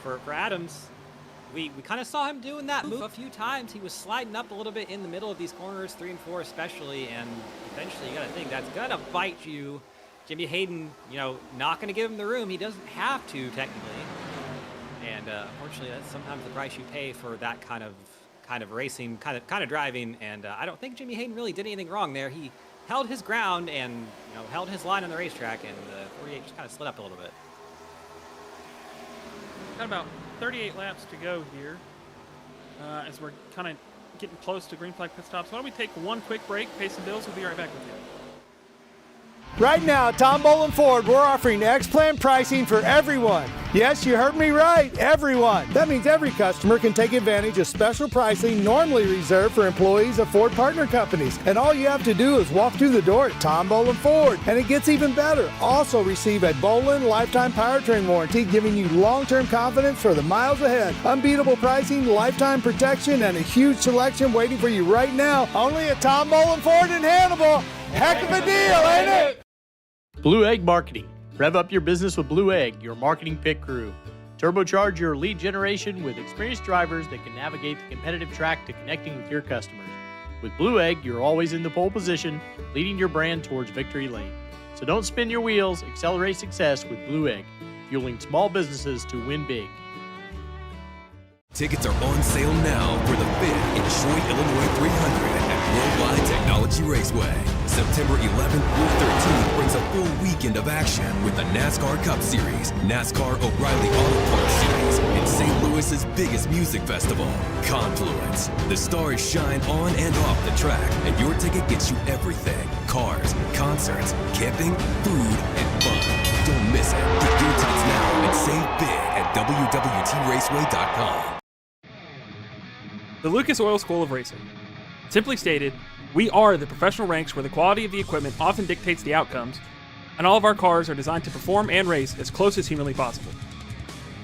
for Adams, we kind of saw him doing that move a few times. He was sliding up a little bit in the middle of these corners, 3 and 4 especially, and eventually you got to think that's going to bite you. Jimmy Hayden, not going to give him the room. He doesn't have to, technically. And unfortunately, that's sometimes the price you pay for that kind of racing, kind of driving. And I don't think Jimmy Hayden really did anything wrong there. He held his ground and held his line on the racetrack, and the 48 just kind of slid up a little bit. Got about 38 laps to go here as we're kind of getting close to green flag pit stops. Why don't we take one quick break, pay some bills, we'll be right back with you. Right now, Tom Bolin Ford, we're offering X-Plan pricing for everyone. Yes, you heard me right, everyone. That means every customer can take advantage of special pricing normally reserved for employees of Ford partner companies. And all you have to do is walk through the door at Tom Bolin Ford. And it gets even better. Also receive a Bolin lifetime powertrain warranty, giving you long-term confidence for the miles ahead. Unbeatable pricing, lifetime protection, and a huge selection waiting for you right now. Only at Tom Bolin Ford in Hannibal. Heck of a deal, ain't it? Blue Egg Marketing. Rev up your business with Blue Egg, your marketing pit crew. Turbocharge your lead generation with experienced drivers that can navigate the competitive track to connecting with your customers. With Blue Egg, you're always in the pole position, leading your brand towards victory lane. So don't spin your wheels, accelerate success with Blue Egg, fueling small businesses to win big. Tickets are on sale now for the 5th Detroit, Illinois 300 at Worldwide Technology Raceway. September 11th through 13th brings a full weekend of action with the NASCAR Cup Series, NASCAR O'Reilly Auto Parts Series, and St. Louis's biggest music festival, Confluence. The stars shine on and off the track, and your ticket gets you everything: cars, concerts, camping, food, and fun. Don't miss it. Get your tickets now and save big at WWTRaceway.com. The Lucas Oil School of Racing. Simply stated, we are the professional ranks where the quality of the equipment often dictates the outcomes, and all of our cars are designed to perform and race as close as humanly possible.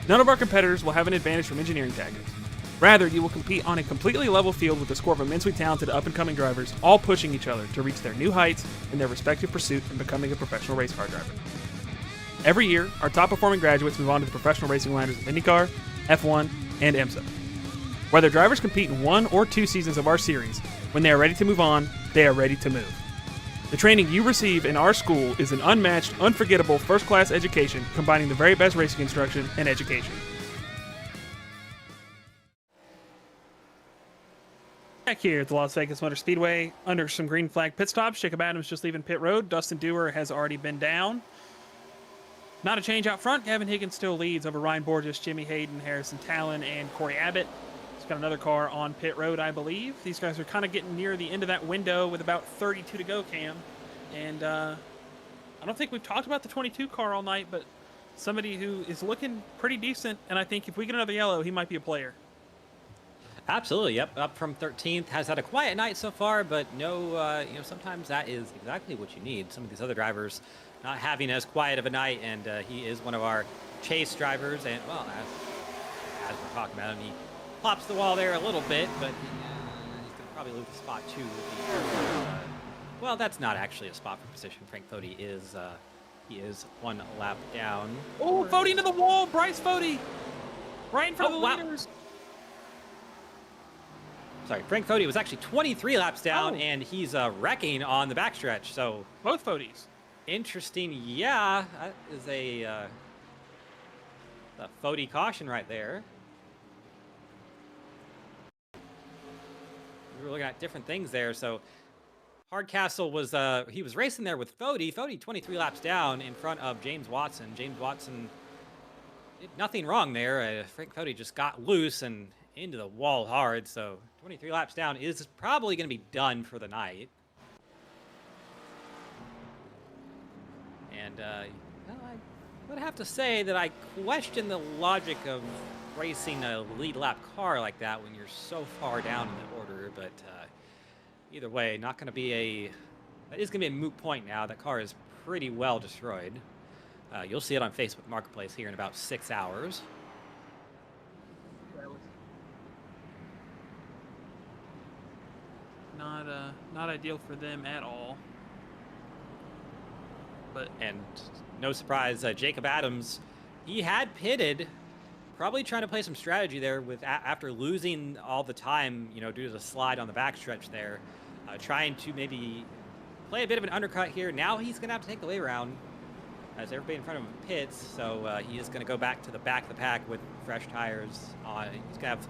None of our competitors will have an advantage from engineering tactics. Rather, you will compete on a completely level field with a score of immensely talented up-and-coming drivers, all pushing each other to reach their new heights in their respective pursuit in becoming a professional race car driver. Every year, our top-performing graduates move on to the professional racing ladders of IndyCar, F1, and IMSA. Whether drivers compete in 1 or 2 seasons of our series, when they are ready to move on, they are ready to move. The training you receive in our school is an unmatched, unforgettable, first-class education combining the very best racing instruction and education. Back here at the Las Vegas Motor Speedway, under some green flag pit stops, Jacob Adams just leaving pit road. Dustin Dewar has already been down. Not a change out front. Gavin Higgins still leads over Ryan Borges, Jimmy Hayden, Harrison Talon, and Corey Abbott. got another car on pit road, I believe. These guys are kind of getting near the end of that window with about 32 to go, Cam. And I don't think we've talked about the 22 car all night, but somebody who is looking pretty decent. And I think if we get another yellow, he might be a player. Absolutely, yep. Up from 13th, has had a quiet night so far, but no, sometimes that is exactly what you need. Some of these other drivers not having as quiet of a night, and he is one of our chase drivers. And well, as we're talking about him, he pops the wall there a little bit, but he's gonna probably lose the spot too. Well, that's not actually a spot for position. Frank Fody is he is 1 lap down. Oh, Fody into the wall, Bryce Fody, right in front of the wow. leaders. Sorry, Frank Fody was actually 23 laps down, and he's wrecking on the backstretch. So both Fodys. Interesting. Yeah, that is a Fody caution right there. We were looking at different things there. So Hardcastle was he was racing there with Fody. Fody 23 laps down in front of James Watson. James Watson did nothing wrong there. Frank Fody just got loose and into the wall hard. So 23 laps down is probably going to be done for the night. And I would have to say that I question the logic of racing a lead lap car like that when you're so far down in the order. But either way, not going to be that is going to be a moot point now. That car is pretty well destroyed. You'll see it on Facebook Marketplace here in about 6 hours. Not ideal for them at all. And no surprise, Jacob Adams, he had pitted, probably trying to play some strategy there with after losing all the time, due to the slide on the backstretch there, trying to maybe play a bit of an undercut here. Now he's going to have to take the way around as everybody in front of him pits, so he is going to go back to the back of the pack with fresh tires on. He's going to have,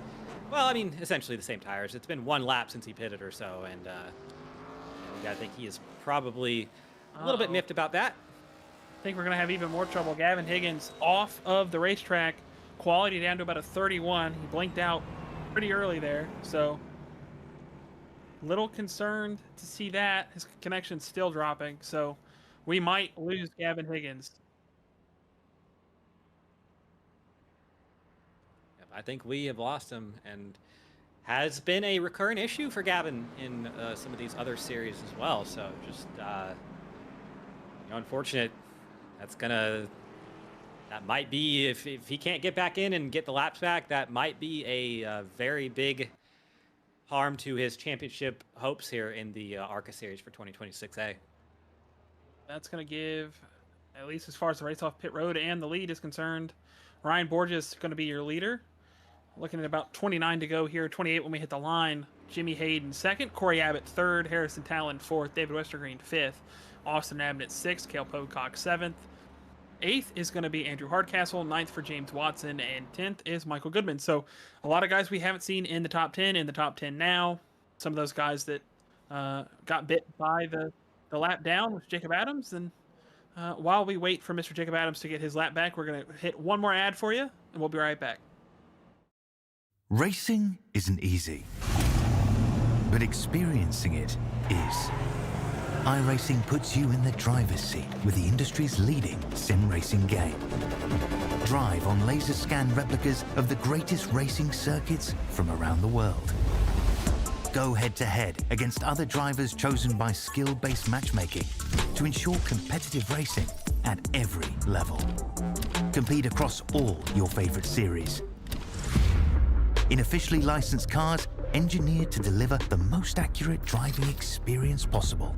well, I mean, essentially the same tires. It's been 1 lap since he pitted or so, and I think he is probably a little bit miffed about that. I think we're going to have even more trouble. Gavin Higgins off of the racetrack. Quality down to about a 31. He blinked out pretty early there. So, little concerned to see that. His connection's still dropping. So, we might lose Gavin Higgins. Yep, I think we have lost him, and has been a recurrent issue for Gavin in some of these other series as well. So, just unfortunate. That might be, if he can't get back in and get the laps back, that might be a very big harm to his championship hopes here in the ARCA series for 2026A. That's going to give, at least as far as the race off pit road and the lead is concerned, Ryan Borges going to be your leader. Looking at about 29 to go here, 28 when we hit the line. Jimmy Hayden second, Corey Abbott third, Harrison Talon fourth, David Westergreen fifth, Austin Abnett sixth, Cale Pocock seventh. 8th is going to be Andrew Hardcastle, 9th for James Watson, and 10th is Michael Goodman. So a lot of guys we haven't seen in the top 10, now. Some of those guys that got bit by the lap down with Jacob Adams. And while we wait for Mr. Jacob Adams to get his lap back, we're going to hit one more ad for you, and we'll be right back. Racing isn't easy, but experiencing it is. iRacing puts you in the driver's seat with the industry's leading sim racing game. Drive on laser scan replicas of the greatest racing circuits from around the world. Go head-to-head against other drivers chosen by skill-based matchmaking to ensure competitive racing at every level. Compete across all your favorite series. In officially licensed cars, engineered to deliver the most accurate driving experience possible.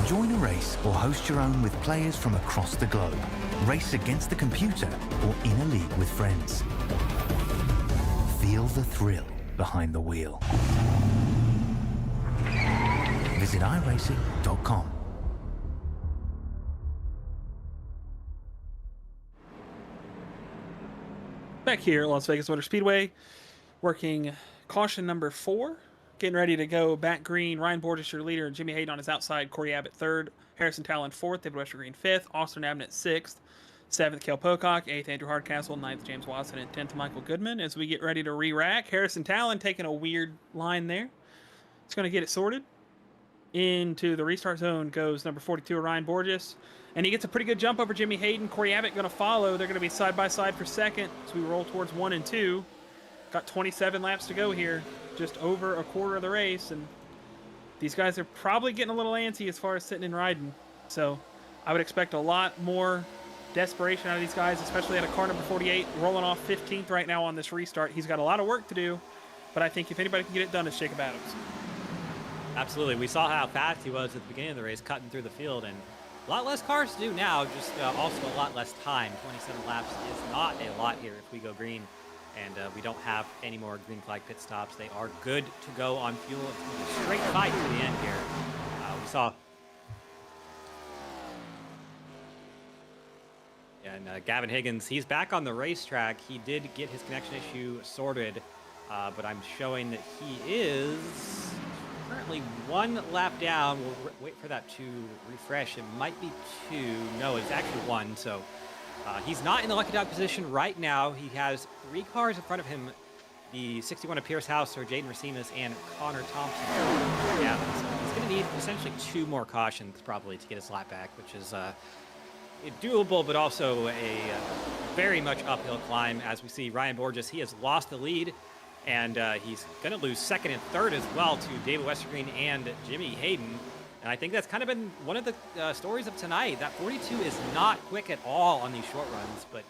Join a race or host your own with players from across the globe. Race against the computer or in a league with friends. Feel the thrill behind the wheel. Visit iRacing.com. Back here at Las Vegas Motor Speedway, working caution number 4 getting ready to go back green. Ryan Borges, your leader, and Jimmy Hayden on his outside. Corey Abbott third. Harrison Talon fourth. David Wester Green fifth. Austin Abnett sixth. Seventh, Cale Pocock. Eighth, Andrew Hardcastle. Ninth, James Watson. And 10th, Michael Goodman. As we get ready to re-rack, Harrison Talon taking a weird line there. It's going to get it sorted. Into the restart zone goes number 42, Ryan Borges. And he gets a pretty good jump over Jimmy Hayden. Corey Abbott going to follow. They're going to be side by side for second as we roll towards 1 and 2. Got 27 laps to go here. Just over a quarter of the race. And these guys are probably getting a little antsy as far as sitting and riding. So I would expect a lot more desperation out of these guys, especially at a car number 48, rolling off 15th right now on this restart. He's got a lot of work to do. But I think if anybody can get it done, it's Jacob Adams. Absolutely. We saw how fast he was at the beginning of the race, cutting through the field, and a lot less cars to do now, just also a lot less time. 27 laps is not a lot here if we go green, and we don't have any more green flag pit stops. They are good to go on fuel. It's going to be a straight fight to the end here. We saw... And Gavin Higgins, he's back on the racetrack. He did get his connection issue sorted, but I'm showing that he is currently 1 lap down. We'll wait for that to refresh. It might be 2. No, it's actually 1. So he's not in the lucky dog position right now. He has 3 cars in front of him. The 61 of Pierce House, or Jaden Racinas, and Connor Thompson. Yeah, so he's going to need essentially 2 more cautions probably to get his lap back, which is doable, but also a very much uphill climb. As we see, Ryan Borges, he has lost the lead. And he's going to lose second and third as well to David Westergreen and Jimmy Hayden. And I think that's kind of been one of the stories of tonight. That 42 is not quick at all on these short runs, but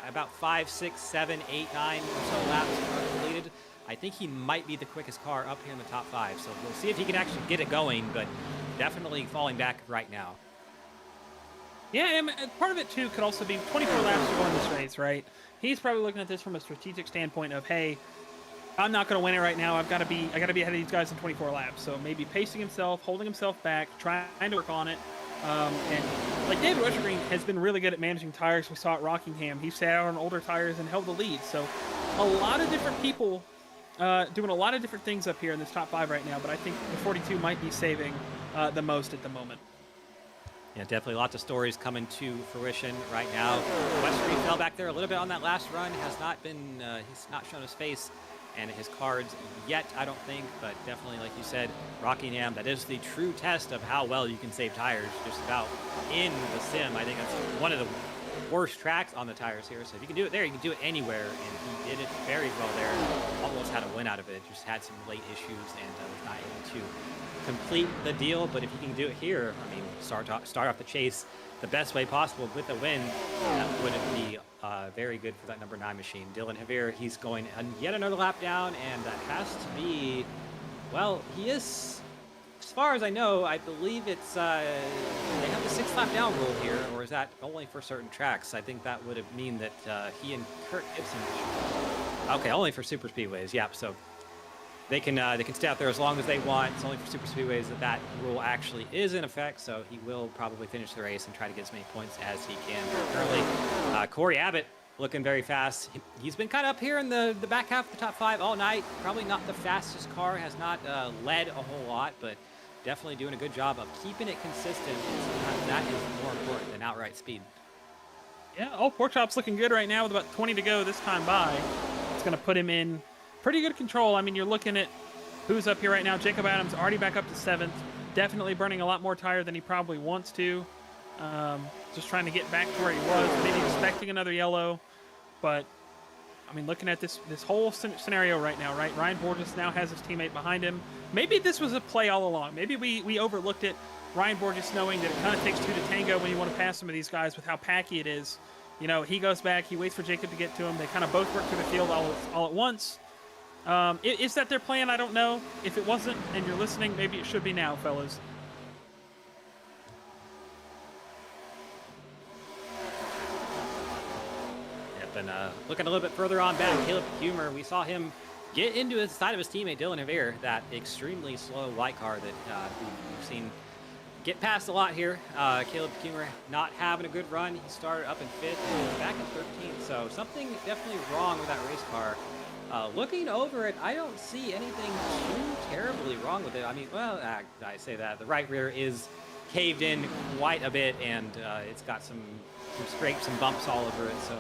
about 5, 6, 7, 8, 9 or so laps are completed. I think he might be the quickest car up here in the top 5. So we'll see if he can actually get it going, but definitely falling back right now. Yeah, and part of it too could also be 24 laps to go in this race, right? He's probably looking at this from a strategic standpoint of, hey, I'm not going to win it right now. I got to be ahead of these guys in 24 laps. So maybe pacing himself, holding himself back, trying to work on it. And like David Westergreen has been really good at managing tires. We saw at Rockingham. He sat on older tires and held the lead. So a lot of different people doing a lot of different things up here in this top 5 right now. But I think the 42 might be saving the most at the moment. Yeah, definitely lots of stories coming to fruition right now. Westergreen fell back there a little bit on that last run. Has not been, he's not shown his face and his cards yet, I don't think, but definitely, like you said, Rockingham, that is the true test of how well you can save tires just about in the sim. I think that's one of the worst tracks on the tires here. So if you can do it there, you can do it anywhere, and he did it very well there. Almost had a win out of it, just had some late issues and was not able to complete the deal. But if you can do it here, I mean, start off the chase the best way possible with the win, that would be very good for that number 9 machine. Dylan Javier, he's going yet another lap down, and that has to be, well, he is, as far as I know, I believe it's, they have the 6 lap down rule here, or is that only for certain tracks? I think that would mean that he and Kurt Gibson, okay, only for super speedways, yeah, so they can stay out there as long as they want. It's only for super speedways that rule actually is in effect, so he will probably finish the race and try to get as many points as he can. Currently, Corey Abbott looking very fast. He's been kind of up here in the back half of the top 5 all night. Probably not the fastest car, has not led a whole lot, but definitely doing a good job of keeping it consistent. Sometimes that is more important than outright speed. Yeah, Pork Chop's looking good right now with about 20 to go this time by. It's going to put him in pretty good control. I mean, you're looking at who's up here right now. Jacob Adams already back up to 7th. Definitely burning a lot more tire than he probably wants to. Just trying to get back to where he was. Maybe expecting another yellow. But, I mean, looking at this whole scenario right now, right? Ryan Borges now has his teammate behind him. Maybe this was a play all along. Maybe we overlooked it. Ryan Borges knowing that it kind of takes 2 to tango when you want to pass some of these guys with how packy it is. You know, he goes back. He waits for Jacob to get to him. They kind of both work through the field all at once. Is that their plan? I don't know. If it wasn't and you're listening, maybe it should be now, fellas. Yep, and looking a little bit further on back, Caleb Humer, we saw him get into the side of his teammate, Dylan Javier, that extremely slow white car that we've seen get past a lot here. Caleb Humer not having a good run. He started up in 5th and back in 13th, so something definitely wrong with that race car. Looking over it, I don't see anything too terribly wrong with it. I mean, well, I say that. The right rear is caved in quite a bit, and it's got some scrapes and bumps all over it. So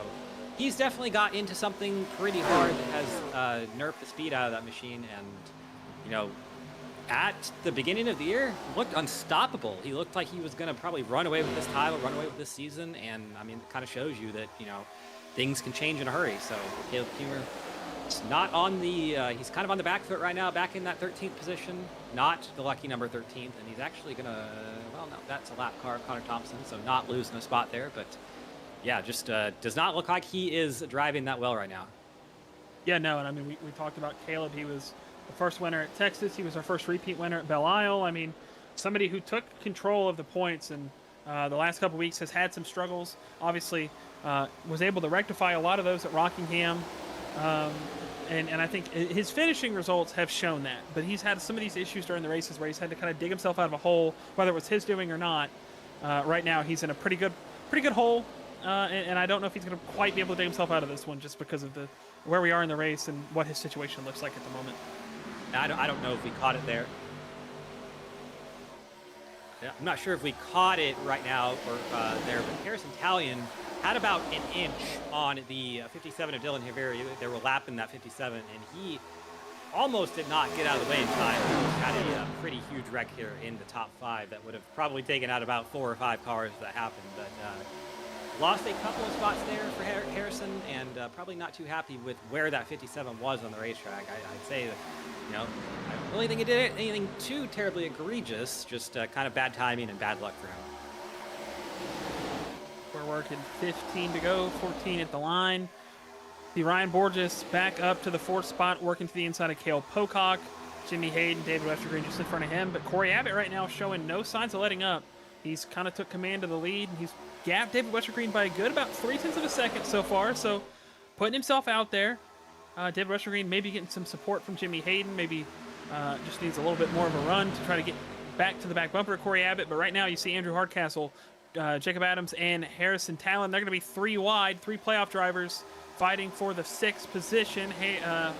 he's definitely got into something pretty hard that has nerfed the speed out of that machine. And, you know, at the beginning of the year, looked unstoppable. He looked like he was going to probably run away with this title, run away with this season. And, I mean, it kind of shows you that, you know, things can change in a hurry. So Caleb Kumer, it's not on the, he's kind of on the back foot right now, back in that 13th position, not the lucky number 13th, and he's actually gonna, well, no, that's a lap car, Connor Thompson, so not losing a spot there, but yeah, just does not look like he is driving that well right now. Yeah, no, and I mean, we talked about Caleb. He was the first winner at Texas. He was our first repeat winner at Belle Isle. I mean, somebody who took control of the points and the last couple weeks has had some struggles. Obviously, was able to rectify a lot of those at Rockingham. And I think his finishing results have shown that. But he's had some of these issues during the races where he's had to kind of dig himself out of a hole, whether it was his doing or not. Right now, he's in a pretty good hole, and I don't know if he's going to quite be able to dig himself out of this one just because of where we are in the race and what his situation looks like at the moment. I don't know if we caught it there. I'm not sure if we caught it right now or there, but Harrison Talion had about an inch on the 57 of Dylan Haveri. They were lapping that 57, and he almost did not get out of the way in time. He had a pretty huge wreck here in the top 5 that would have probably taken out about 4 or 5 cars if that happened. But lost a couple of spots there for Harrison, and probably not too happy with where that 57 was on the racetrack. I'd say that, you know, I don't really think he did anything too terribly egregious, just kind of bad timing and bad luck for him. We're working 15 to go, 14 at the line. The Ryan Borges back up to the 4th spot, working to the inside of Cale Pocock. Jimmy Hayden, David Westergreen just in front of him. But Corey Abbott right now showing no signs of letting up. He's kind of took command of the lead. He's gapped David Westergreen by a good about 0.3 of a second so far. So putting himself out there. David Westergreen maybe getting some support from Jimmy Hayden. Maybe just needs a little bit more of a run to try to get back to the back bumper of Corey Abbott. But right now you see Andrew Hardcastle, Jacob Adams, and Harrison Tallon. They're going to be 3 wide, 3 playoff drivers fighting for the 6th position.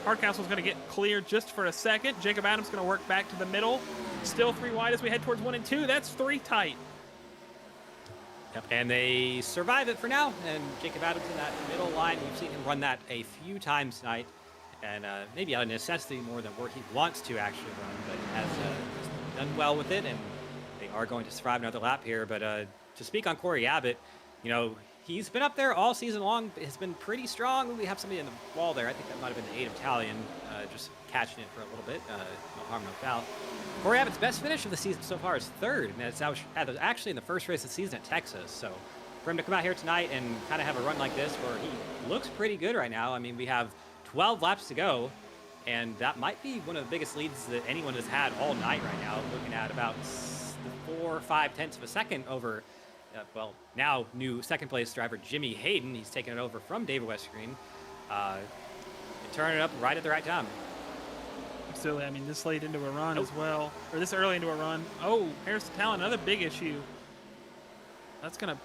Hardcastle's going to get clear just for a second. Jacob Adams going to work back to the middle. Still 3 wide as we head towards 1 and 2. That's 3 tight. Yep. And they survive it for now. And Jacob Adams in that middle line, we've seen him run that a few times tonight. And maybe out of necessity more than where he wants to actually run, but has done well with it. And they are going to survive another lap here. But to speak on Corey Abbott, you know, he's been up there all season long. Has been pretty strong. We have somebody in the wall there. I think that might have been the 8 of Talion, just catching it for a little bit. No harm, no foul. Corey Abbott's best finish of the season so far is 3rd, and that's actually in the first race of the season at Texas. So for him to come out here tonight and kind of have a run like this where he looks pretty good right now. I mean, we have 12 laps to go, and that might be one of the biggest leads that anyone has had all night right now, looking at about 4 or 5/10 of a second over well, now new 2nd place driver Jimmy Hayden. He's taking it over from David Westergreen. And turning it up right at the right time. Absolutely. I mean, this late into a run as well, or this early into a run. Oh, Harrison Tallon, another big issue. That's going to,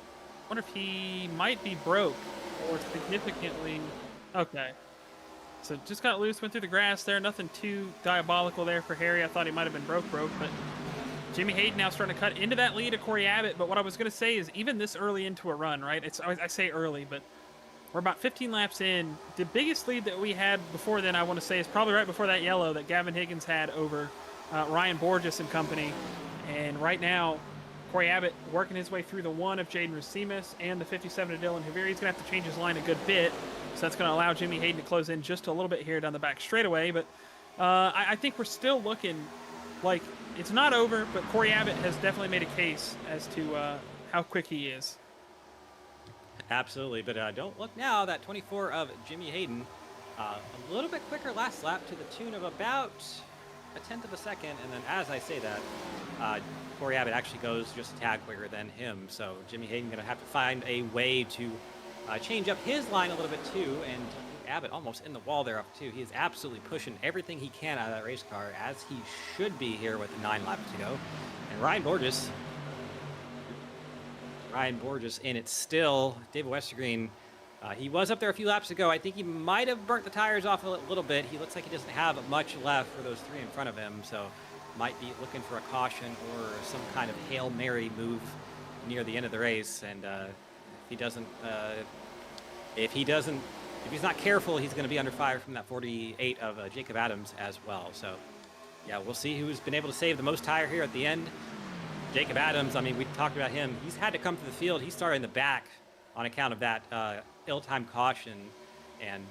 wonder if he might be broke or significantly. Okay. So just got loose, went through the grass there. Nothing too diabolical there for Harry. I thought he might have been broke, but Jimmy Hayden now starting to cut into that lead of Corey Abbott. But what I was going to say is even this early into a run, right? I say early, but we're about 15 laps in. The biggest lead that we had before then, I want to say, is probably right before that yellow that Gavin Higgins had over Ryan Borges and company. And right now, Corey Abbott working his way through the 1 of Jaden Racimus and the 57 of Dylan Haveri. He's going to have to change his line a good bit. So that's going to allow Jimmy Hayden to close in just a little bit here down the back straightaway. But I think we're still looking like it's not over, but Corey Abbott has definitely made a case as to how quick he is. Absolutely, but don't look now. That 24 of Jimmy Hayden, a little bit quicker last lap to the tune of about 1/10 of a second. And then as I say that, Corey Abbott actually goes just a tad quicker than him. So Jimmy Hayden going to have to find a way to change up his line a little bit too. And Abbott almost in the wall there up too. He is absolutely pushing everything he can out of that race car, as he should be here with 9 laps to go. And Ryan Borges in it still. David Westergreen He was up there a few laps ago. I think he might have burnt the tires off a little bit. He looks like he doesn't have much left for those 3 in front of him, so might be looking for a caution or some kind of Hail Mary move near the end of the race. And if he's not careful, he's going to be under fire from that 48 of Jacob Adams as well. So yeah, we'll see who's been able to save the most tire here at the end. Jacob Adams, I mean, we talked about him. He's had to come to the field. He started in the back on account of that ill-timed caution, and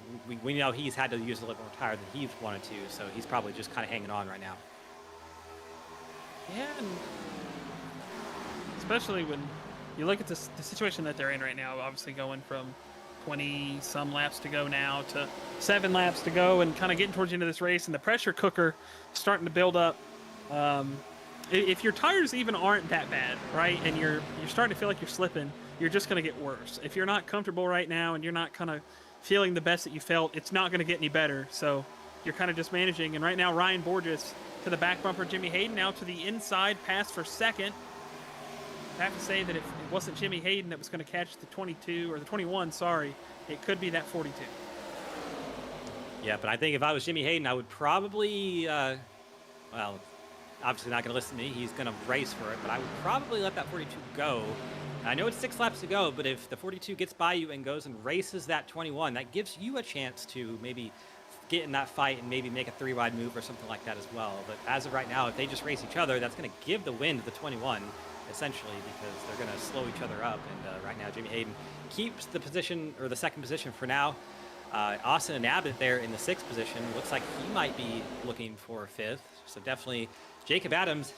we know he's had to use a little more tire than he's wanted to, so he's probably just kind of hanging on right now. Yeah, and especially when you look at the situation that they're in right now, obviously going from 20-some laps to go now to 7 laps to go and kind of getting towards the end of this race, and the pressure cooker starting to build up. If your tires even aren't that bad, right, and you're starting to feel like you're slipping, you're just going to get worse. If you're not comfortable right now and you're not kind of feeling the best that you felt, it's not going to get any better. So you're kind of just managing. And right now, Ryan Borges to the back bumper, Jimmy Hayden now to the inside pass for second. I have to say that if it wasn't Jimmy Hayden that was going to catch the 22 or the 21, sorry, it could be that 42. Yeah, but I think if I was Jimmy Hayden, I would probably, well, obviously not going to listen to me. He's going to race for it, but I would probably let that 42 go. I know it's 6 laps to go, but if the 42 gets by you and goes and races that 21, that gives you a chance to maybe get in that fight and maybe make a 3-wide move or something like that as well. But as of right now, if they just race each other, that's going to give the win to the 21, essentially, because they're going to slow each other up. And right now, Jimmy Hayden keeps the position, or the second position for now. Austin and Abbott there in the 6th position. Looks like he might be looking for 5th. So definitely Jacob Adams.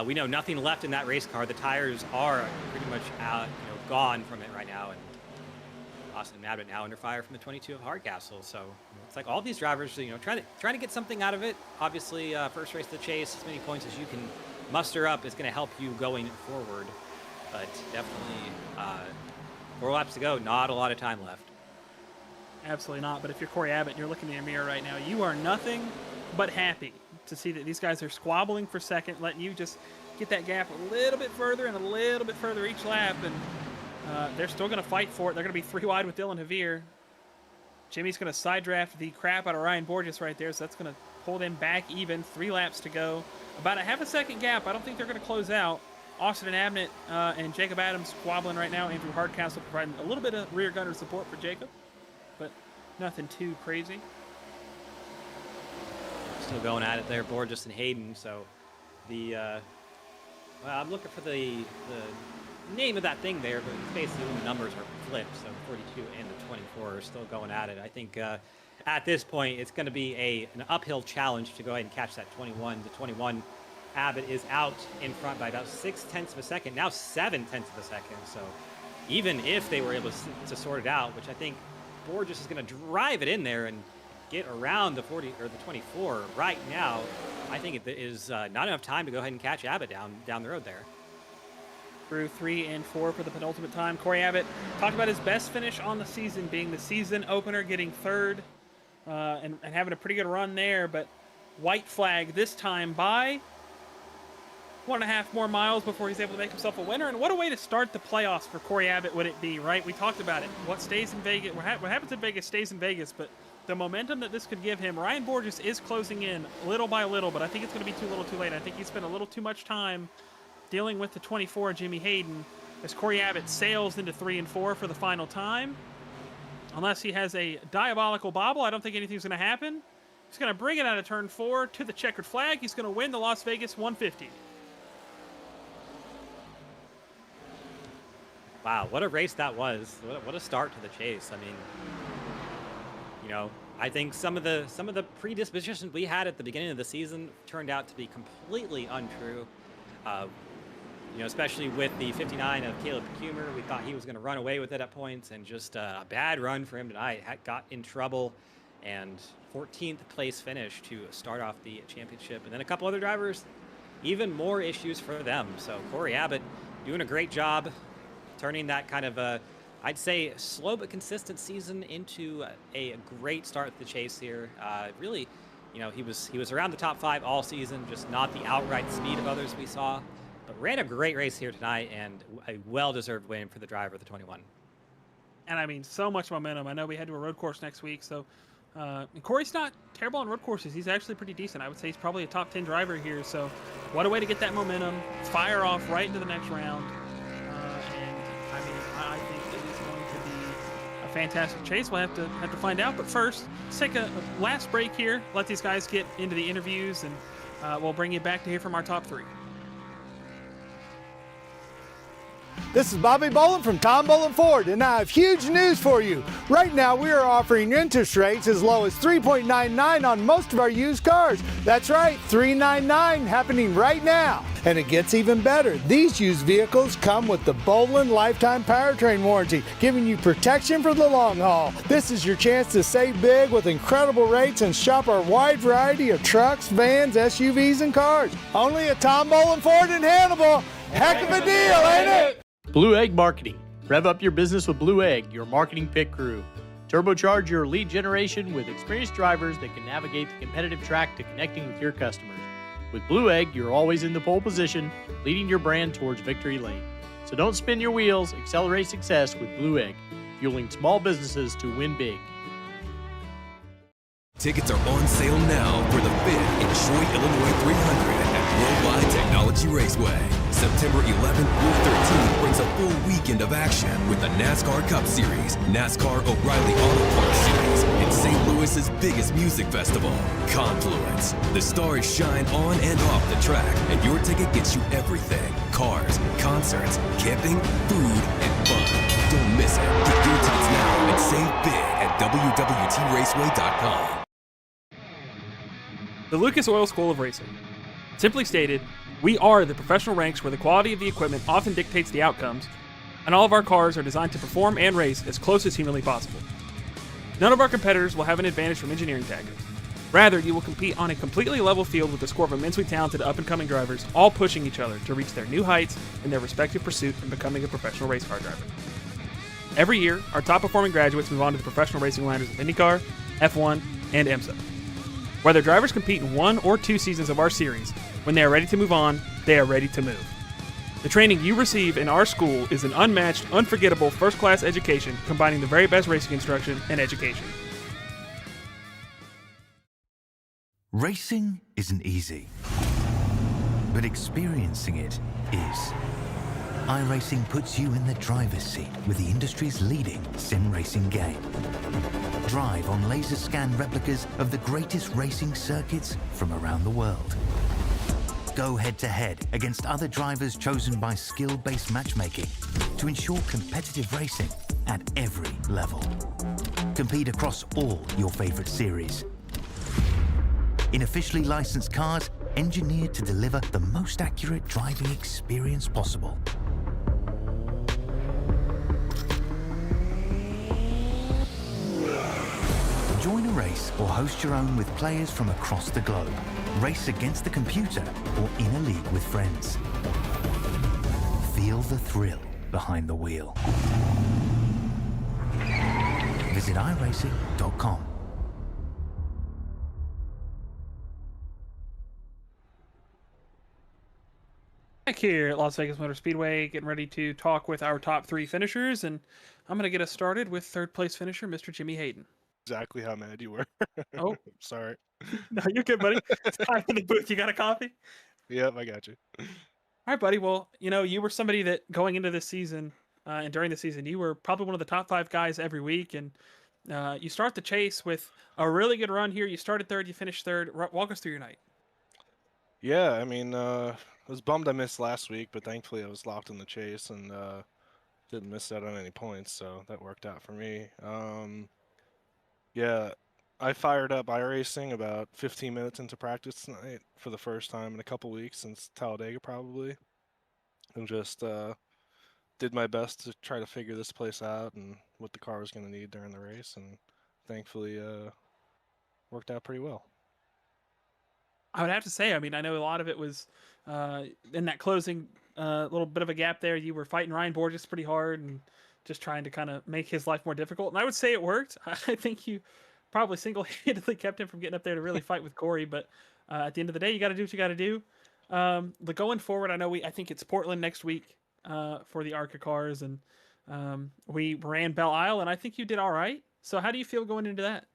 We know nothing left in that race car. The tires are pretty much out, gone from it right now. And Austin and Abbott now under fire from the 22 of Hardcastle. So it's like all these drivers, trying to get something out of it. Obviously, first race of the chase, as many points as you can muster up is going to help you going forward. But definitely 4 laps to go, not a lot of time left. Absolutely not. But if you're Corey Abbott and you're looking in the mirror right now, you are nothing but happy to see that these guys are squabbling for second, letting you just get that gap a little bit further and a little bit further each lap. And they're still going to fight for it. They're going to be 3 wide with Dylan Javier. Jimmy's going to side draft the crap out of Ryan Borges right there, so that's going to pull them back even. 3 laps to go. About a half a second gap. I don't think they're going to close out. Austin and Abbott and Jacob Adams squabbling right now. Andrew Hardcastle providing a little bit of rear gunner support for Jacob, but nothing too crazy. Still going at it there, Borges and Hayden. So well, I'm looking for the name of that thing there, but basically when the numbers are flipped, so 42 and the 24 are still going at it. I think at this point it's going to be an uphill challenge to go ahead and catch that 21. The 21, Abbott is out in front by about 0.6 of a second, now 0.7 of a second. So even if they were able to sort it out, which I think Borges is going to drive it in there and get around the 40 or the 24 right now, I think it is not enough time to go ahead and catch Abbott down the road there. Through 3 and 4 for the penultimate time. Corey Abbott talked about his best finish on the season being the season opener, getting 3rd and having a pretty good run there, but white flag this time by 1.5 more miles before he's able to make himself a winner. And what a way to start the playoffs for Corey Abbott would it be, right? We talked about it. What stays in Vegas, what happens in Vegas stays in Vegas, but the momentum that this could give him, Ryan Borges is closing in little by little, but I think it's going to be too little too late. I think he spent a little too much time dealing with the 24, Jimmy Hayden, as Corey Abbott sails into 3 and 4 for the final time. Unless he has a diabolical bobble, I don't think anything's going to happen. He's going to bring it out of turn 4 to the checkered flag. He's going to win the Las Vegas 150. Wow, what a race that was. What a start to the chase. I mean, I think some of the predispositions we had at the beginning of the season turned out to be completely untrue. Especially with the 59 of Caleb Kumer. We thought he was going to run away with it at points, and just a bad run for him tonight. Got in trouble, and 14th place finish to start off the championship. And then a couple other drivers, even more issues for them. So Corey Abbott doing a great job turning that kind of I'd say slow but consistent season into a great start at the chase here. Really, he was around the top 5 all season, just not the outright speed of others we saw. But ran a great race here tonight, and a well-deserved win for the driver of the 21. and I mean so much momentum. I know we head to a road course next week, so and Corey's not terrible on road courses. He's actually pretty decent. I would say he's probably a top 10 driver here. So what a way to get that momentum, fire off right into the next round. And I mean, I think it is going to be a fantastic chase. We'll have to find out. But first, let's take a last break here. Let these guys get into the interviews, and we'll bring you back to hear from our top 3. This is Bobby Bolin from Tom Bolin Ford, and I have huge news for you. Right now, we are offering interest rates as low as 3.99 on most of our used cars. That's right, 3.99 happening right now. And it gets even better. These used vehicles come with the Bolin Lifetime Powertrain Warranty, giving you protection for the long haul. This is your chance to save big with incredible rates and shop our wide variety of trucks, vans, SUVs, and cars. Only at Tom Bolin Ford in Hannibal. Heck of a deal, ain't it? Blue Egg Marketing. Rev up your business with Blue Egg, your marketing pit crew. Turbocharge your lead generation with experienced drivers that can navigate the competitive track to connecting with your customers. With Blue Egg, you're always in the pole position, leading your brand towards victory lane. So don't spin your wheels, accelerate success with Blue Egg, fueling small businesses to win big. Tickets are on sale now for the 5th Detroit, Illinois 300 at Worldwide Technology Raceway. September 11th through 13th brings a full weekend of action with the NASCAR Cup Series, NASCAR O'Reilly Auto Parts Series, and St. Louis's biggest music festival, Confluence. The stars shine on and off the track, and your ticket gets you everything: cars, concerts, camping, food, and fun. Don't miss it. Get your tickets now and save big at WWTRaceway.com. The Lucas Oil School of Racing. Simply stated, we are the professional ranks where the quality of the equipment often dictates the outcomes, and all of our cars are designed to perform and race as close as humanly possible. None of our competitors will have an advantage from engineering tactics. Rather, you will compete on a completely level field with a score of immensely talented up-and-coming drivers, all pushing each other to reach their new heights in their respective pursuit in becoming a professional race car driver. Every year, our top-performing graduates move on to the professional racing ladders of IndyCar, F1, and IMSA. Whether drivers compete in 1 or 2 seasons of our series, when they are ready to move on, they are ready to move. The training you receive in our school is an unmatched, unforgettable, first-class education combining the very best racing instruction and education. Racing isn't easy, but experiencing it is. iRacing puts you in the driver's seat with the industry's leading sim racing game. Drive on laser scan replicas of the greatest racing circuits from around the world. Go head-to-head against other drivers chosen by skill-based matchmaking to ensure competitive racing at every level. Compete across all your favorite series. In officially licensed cars, engineered to deliver the most accurate driving experience possible. Join a race or host your own with players from across the globe. Race against the computer or in a league with friends. Feel the thrill behind the wheel. Visit iRacing.com. Back here at Las Vegas Motor Speedway, getting ready to talk with our top 3 finishers, and I'm going to get us started with 3rd place finisher, Mr. Jimmy Hayden. Exactly how mad you were. Oh, Sorry. no, you're good, buddy. It's time in the booth. You got a coffee? Yep, I got you. All right, buddy. Well, you were somebody that going into this season and during the season, you were probably one of the top 5 guys every week, and you start the chase with a really good run here. You started 3rd, you finished 3rd. Walk us through your night. Yeah, I mean, I was bummed I missed last week, but thankfully I was locked in the chase and didn't miss out on any points, so that worked out for me. Yeah, I fired up iRacing about 15 minutes into practice tonight for the first time in a couple weeks since Talladega probably, and just did my best to try to figure this place out and what the car was going to need during the race, and thankfully worked out pretty well. I would have to say, I mean, I know a lot of it was in that closing little bit of a gap there. You were fighting Ryan Borges pretty hard and just trying to kind of make his life more difficult. And I would say it worked. I think you probably single-handedly kept him from getting up there to really fight with Corey. But at the end of the day, you got to do what you got to do. But going forward, I think it's Portland next week for the ARCA cars. And We ran Belle Isle, and I think you did all right. So how do you feel going into that?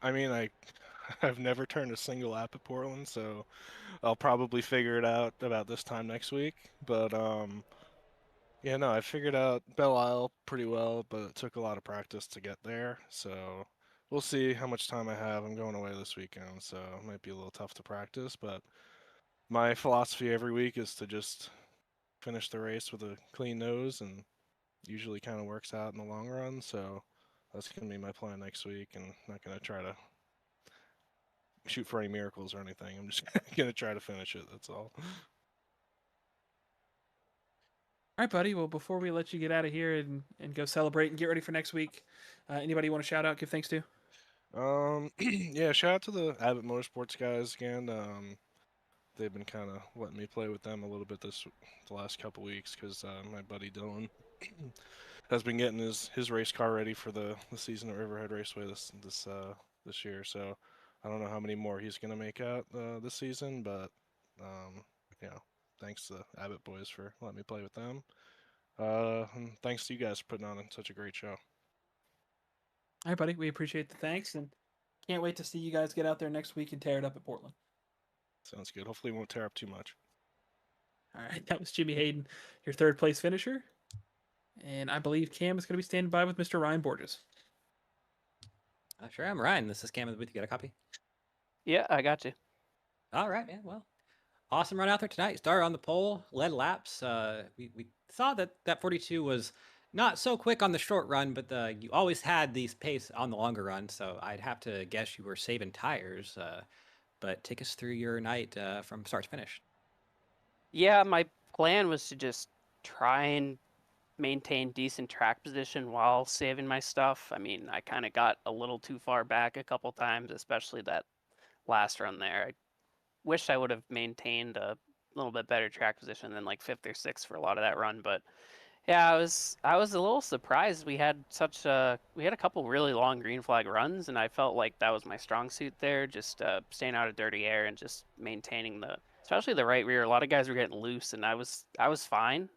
I mean, I've never turned a single lap at Portland, so I'll probably figure it out about this time next week. But yeah, no, I figured out Belle Isle pretty well, but it took a lot of practice to get there. So we'll see how much time I have. I'm going away this weekend, so it might be a little tough to practice. But my philosophy every week is to just finish the race with a clean nose, and usually kind of works out in the long run. So that's going to be my plan next week, and not going to try to shoot for any miracles or anything. I'm just going to try to finish it. That's all. All right, buddy. Well, before we let you get out of here and go celebrate and get ready for next week, anybody you want to shout out, give thanks to? Yeah, shout out to the Abbott Motorsports guys again. They've been kind of letting me play with them a little bit the last couple weeks because my buddy Dylan has been getting his race car ready for the season at Riverhead Raceway this year. So I don't know how many more he's gonna make out this season, but yeah, thanks to the Abbott boys for letting me play with them. And thanks to you guys for putting on such a great show. All right, buddy. We appreciate the thanks and can't wait to see you guys get out there next week and tear it up at Portland. Sounds good. Hopefully, it won't tear up too much. All right, that was Jimmy Hayden, your third place finisher. And I believe Cam is going to be standing by with Mr. Ryan Borges. Sure am, Ryan. This is Cam in the booth. You got a copy? Yeah, I got you. All right, man. Well, awesome run out there tonight. Started on the pole, led laps. We saw that 42 was not so quick on the short run, but you always had these pace on the longer run. So I'd have to guess you were saving tires. But take us through your night from start to finish. Yeah, my plan was to just try and maintain decent track position while saving my stuff. I mean, I kind of got a little too far back a couple times, especially that last run there. I wish I would have maintained a little bit better track position than like fifth or sixth for a lot of that run. But yeah, I was a little surprised. We had a couple really long green flag runs, and I felt like that was my strong suit there, just staying out of dirty air and just maintaining especially the right rear. A lot of guys were getting loose, and I was fine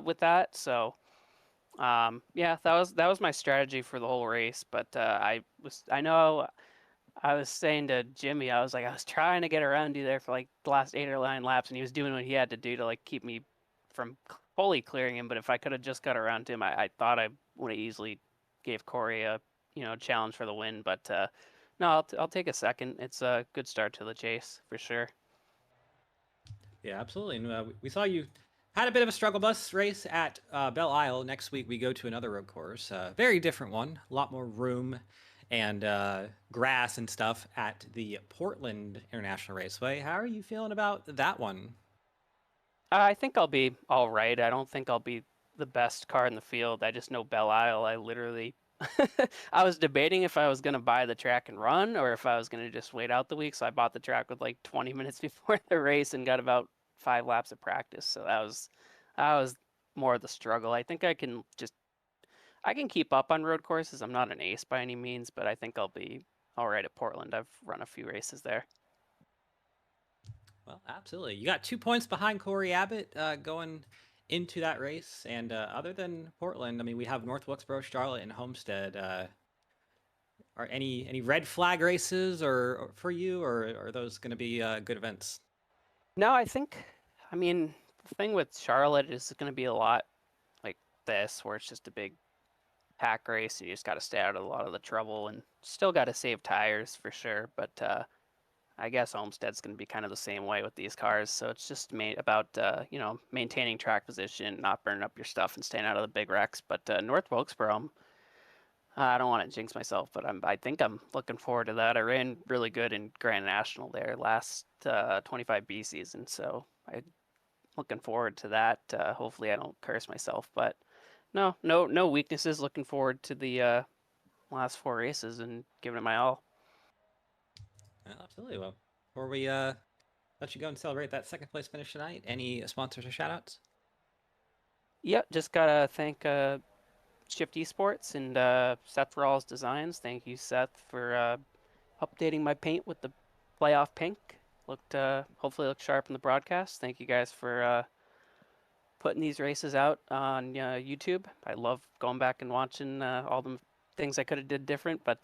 with that. So yeah, that was my strategy for the whole race. But I know I was saying to Jimmy, I was trying to get around you there for like the last 8 or 9 laps, and he was doing what he had to do to like keep me from fully clearing him. But if I could have just got around him, I thought I would have easily gave Corey a challenge for the win. But no, I'll take a second. It's a good start to the chase for sure. Yeah, absolutely. And we saw you had a bit of a struggle bus race at Belle Isle. Next week we go to another road course, very different one, a lot more room and grass and stuff at the Portland International Raceway. How are you feeling about that one? I think I'll be all right. I don't think I'll be the best car in the field. I just know Belle Isle. I literally, I was debating if I was going to buy the track and run or if I was going to just wait out the week. So I bought the track with like 20 minutes before the race and got about 5 laps of practice. So that was more of the struggle. I think I can keep up on road courses. I'm not an ace by any means, but I think I'll be all right at Portland. I've run a few races there. Well, absolutely. You got 2 points behind Corey Abbott going into that race. And other than Portland, I mean, we have North Wilkesboro, Charlotte, and Homestead. Are any red flag races or for you, or are those going to be good events? No, I mean, the thing with Charlotte is going to be a lot like this, where it's just a big pack race. And you just got to stay out of a lot of the trouble and still got to save tires for sure. But I guess Homestead's going to be kind of the same way with these cars. So it's just about, maintaining track position, not burning up your stuff and staying out of the big wrecks. But North Wilkesboro, I don't want to jinx myself, but I think I'm looking forward to that. I ran really good in Grand National there last 25B season. So I'm looking forward to that. Hopefully I don't curse myself, but no weaknesses. Looking forward to the last 4 races and giving it my all. Absolutely. Well, before we let you go and celebrate that second place finish tonight, any sponsors or shout outs? Yep, just gotta thank Shift Esports and Seth Rawls Designs. Thank you, Seth, for updating my paint with the playoff pink. Hopefully looked sharp in the broadcast. Thank you guys for putting these races out on YouTube. I love going back and watching all the things I could have did different, but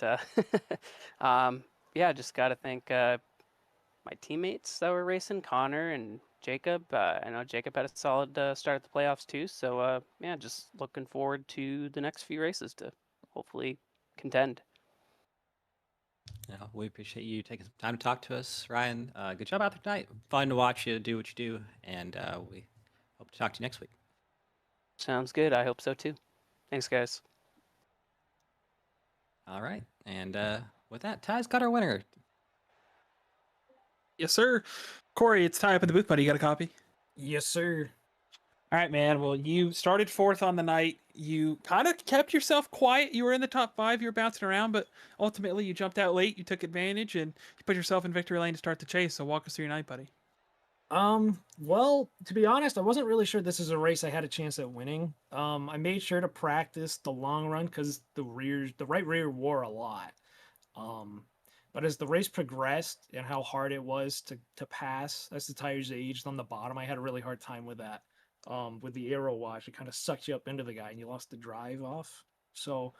yeah, just got to thank my teammates that were racing, Connor and Jacob. I know Jacob had a solid start at the playoffs too. So yeah, just looking forward to the next few races to hopefully contend. Yeah, we appreciate you taking some time to talk to us, Ryan. Good job out there tonight. Fun to watch you do what you do, and we hope to talk to you next week. Sounds good. I hope so too. Thanks, guys. All right, and with that, Ty's got our winner. Yes, sir. Corey, it's Ty up in the booth, buddy. You got a copy? Yes, sir. All right, man. Well, you started fourth on the night. You kind of kept yourself quiet. You were in the top 5. You were bouncing around, but ultimately you jumped out late. You took advantage and you put yourself in victory lane to start the chase. So walk us through your night, buddy. Well, to be honest, I wasn't really sure this is a race I had a chance at winning. I made sure to practice the long run because the right rear wore a lot. But as the race progressed and how hard it was to pass as the tires aged on the bottom, I had a really hard time with that. With the aero wash, it kind of sucked you up into the guy and you lost the drive off. So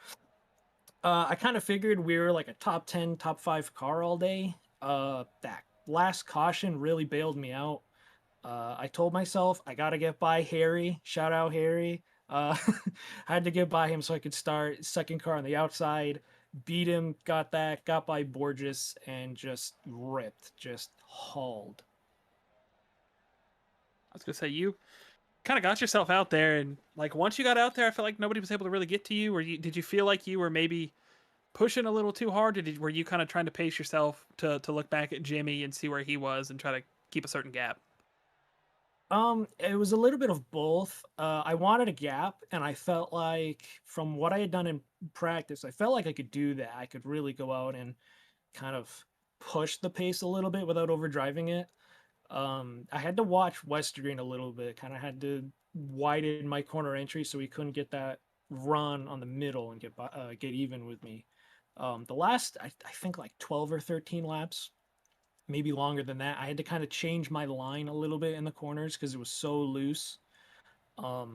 I kind of figured we were like a top 10, top 5 car all day. That last caution really bailed me out. I told myself I gotta get by Harry. Shout out Harry. I had to get by him so I could start second car on the outside. Beat him, got by Borges, and just ripped, just hauled. I was gonna say you kind of got yourself out there, and like once you got out there, I felt like nobody was able to really get to you. Or did you feel like you were maybe pushing a little too hard? Or were you kind of trying to pace yourself to look back at Jimmy and see where he was and try to keep a certain gap? It was a little bit of both. I wanted a gap, and I felt like from what I had done in practice, I felt like I could do that. I could really go out and kind of push the pace a little bit without overdriving it. I had to watch Westergreen a little bit, kind of had to widen my corner entry so he couldn't get that run on the middle and get even with me. The last, I think like 12 or 13 laps, maybe longer than that, I had to kind of change my line a little bit in the corners because it was so loose. I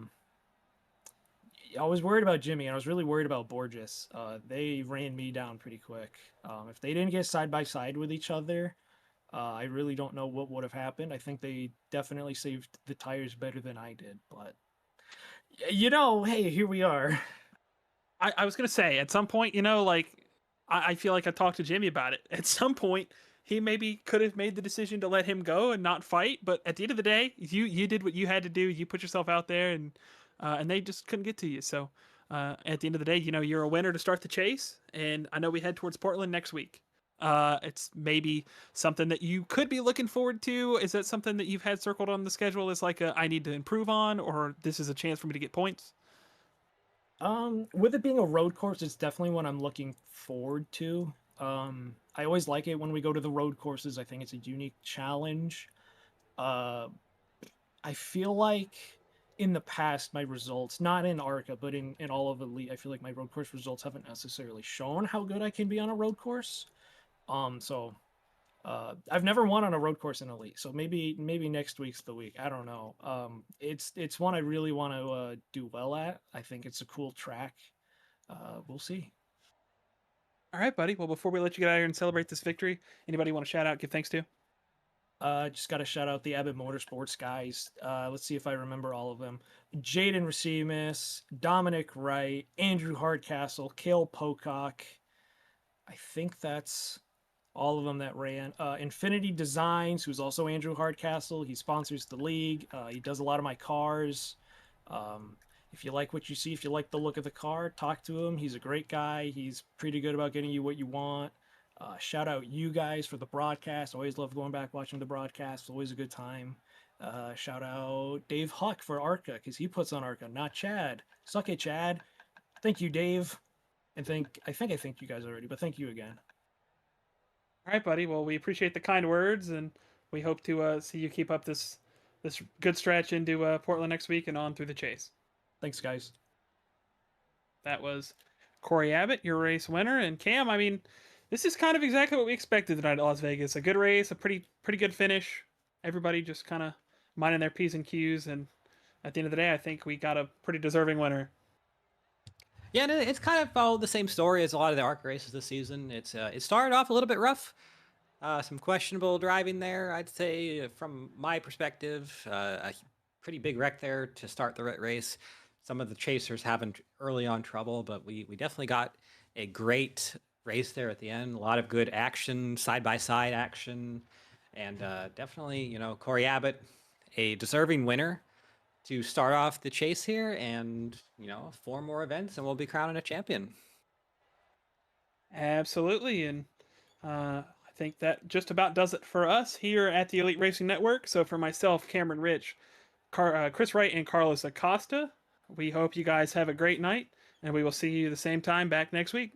was worried about Jimmy, and I was really worried about Borges. They ran me down pretty quick. If they didn't get side by side with each other, I really don't know what would have happened. I think they definitely saved the tires better than I did, but hey, here we are. I was gonna say at some point, like I feel like I talked to Jimmy about it. At some point, he maybe could have made the decision to let him go and not fight, but at the end of the day, you did what you had to do. You put yourself out there, and they just couldn't get to you. So at the end of the day, you're a winner to start the chase, and I know we head towards Portland next week. It's maybe something that you could be looking forward to. Is that something that you've had circled on the schedule as like I need to improve on, or this is a chance for me to get points? With it being a road course, it's definitely one I'm looking forward to. I always like it when we go to the road courses. I think it's a unique challenge. I feel like in the past, my results, not in ARCA, but in all of Elite, I feel like my road course results haven't necessarily shown how good I can be on a road course. I've never won on a road course in Elite, so maybe next week's the week. I don't know. It's one I really want to do well at. I think it's a cool track. We'll see. All right, buddy. Well, before we let you get out of here and celebrate this victory, anybody want to shout out, give thanks to? Just got to shout out the Abbott Motorsports guys. Let's see if I remember all of them. Jaden Racimus, Dominic Wright, Andrew Hardcastle, Cale Pocock. I think that's all of them that ran. Infinity Designs, who's also Andrew Hardcastle. He sponsors the league. He does a lot of my cars. If you like what you see, if you like the look of the car, talk to him. He's a great guy. He's pretty good about getting you what you want. Shout out you guys for the broadcast. Always love going back watching the broadcast. It's always a good time. Shout out Dave Huck for ARCA because he puts on ARCA, not Chad. Suck it, Chad. Thank you, Dave. And I think I thanked you guys already, but thank you again. All right, buddy. Well, we appreciate the kind words, and we hope to see you keep up this good stretch into Portland next week and on through the chase. Thanks, guys. That was Corey Abbott, your race winner, and Cam. I mean, this is kind of exactly what we expected tonight at Las Vegas. A good race, a pretty good finish. Everybody just kind of minding their P's and Q's, and at the end of the day, I think we got a pretty deserving winner. Yeah, and it's kind of followed the same story as a lot of the ARC races this season. It started off a little bit rough. Some questionable driving there, I'd say, from my perspective. A pretty big wreck there to start the race. Some of the chasers having early on trouble, but we definitely got a great race there at the end. A lot of good action, side-by-side action, and definitely, you know, Corey Abbott, a deserving winner to start off the chase here, and, you know, 4 more events and we'll be crowning a champion. Absolutely, and I think that just about does it for us here at the Elite Racing Network. So for myself, Cameron Rich, Chris Wright, and Carlos Acosta, we hope you guys have a great night, and we will see you the same time back next week.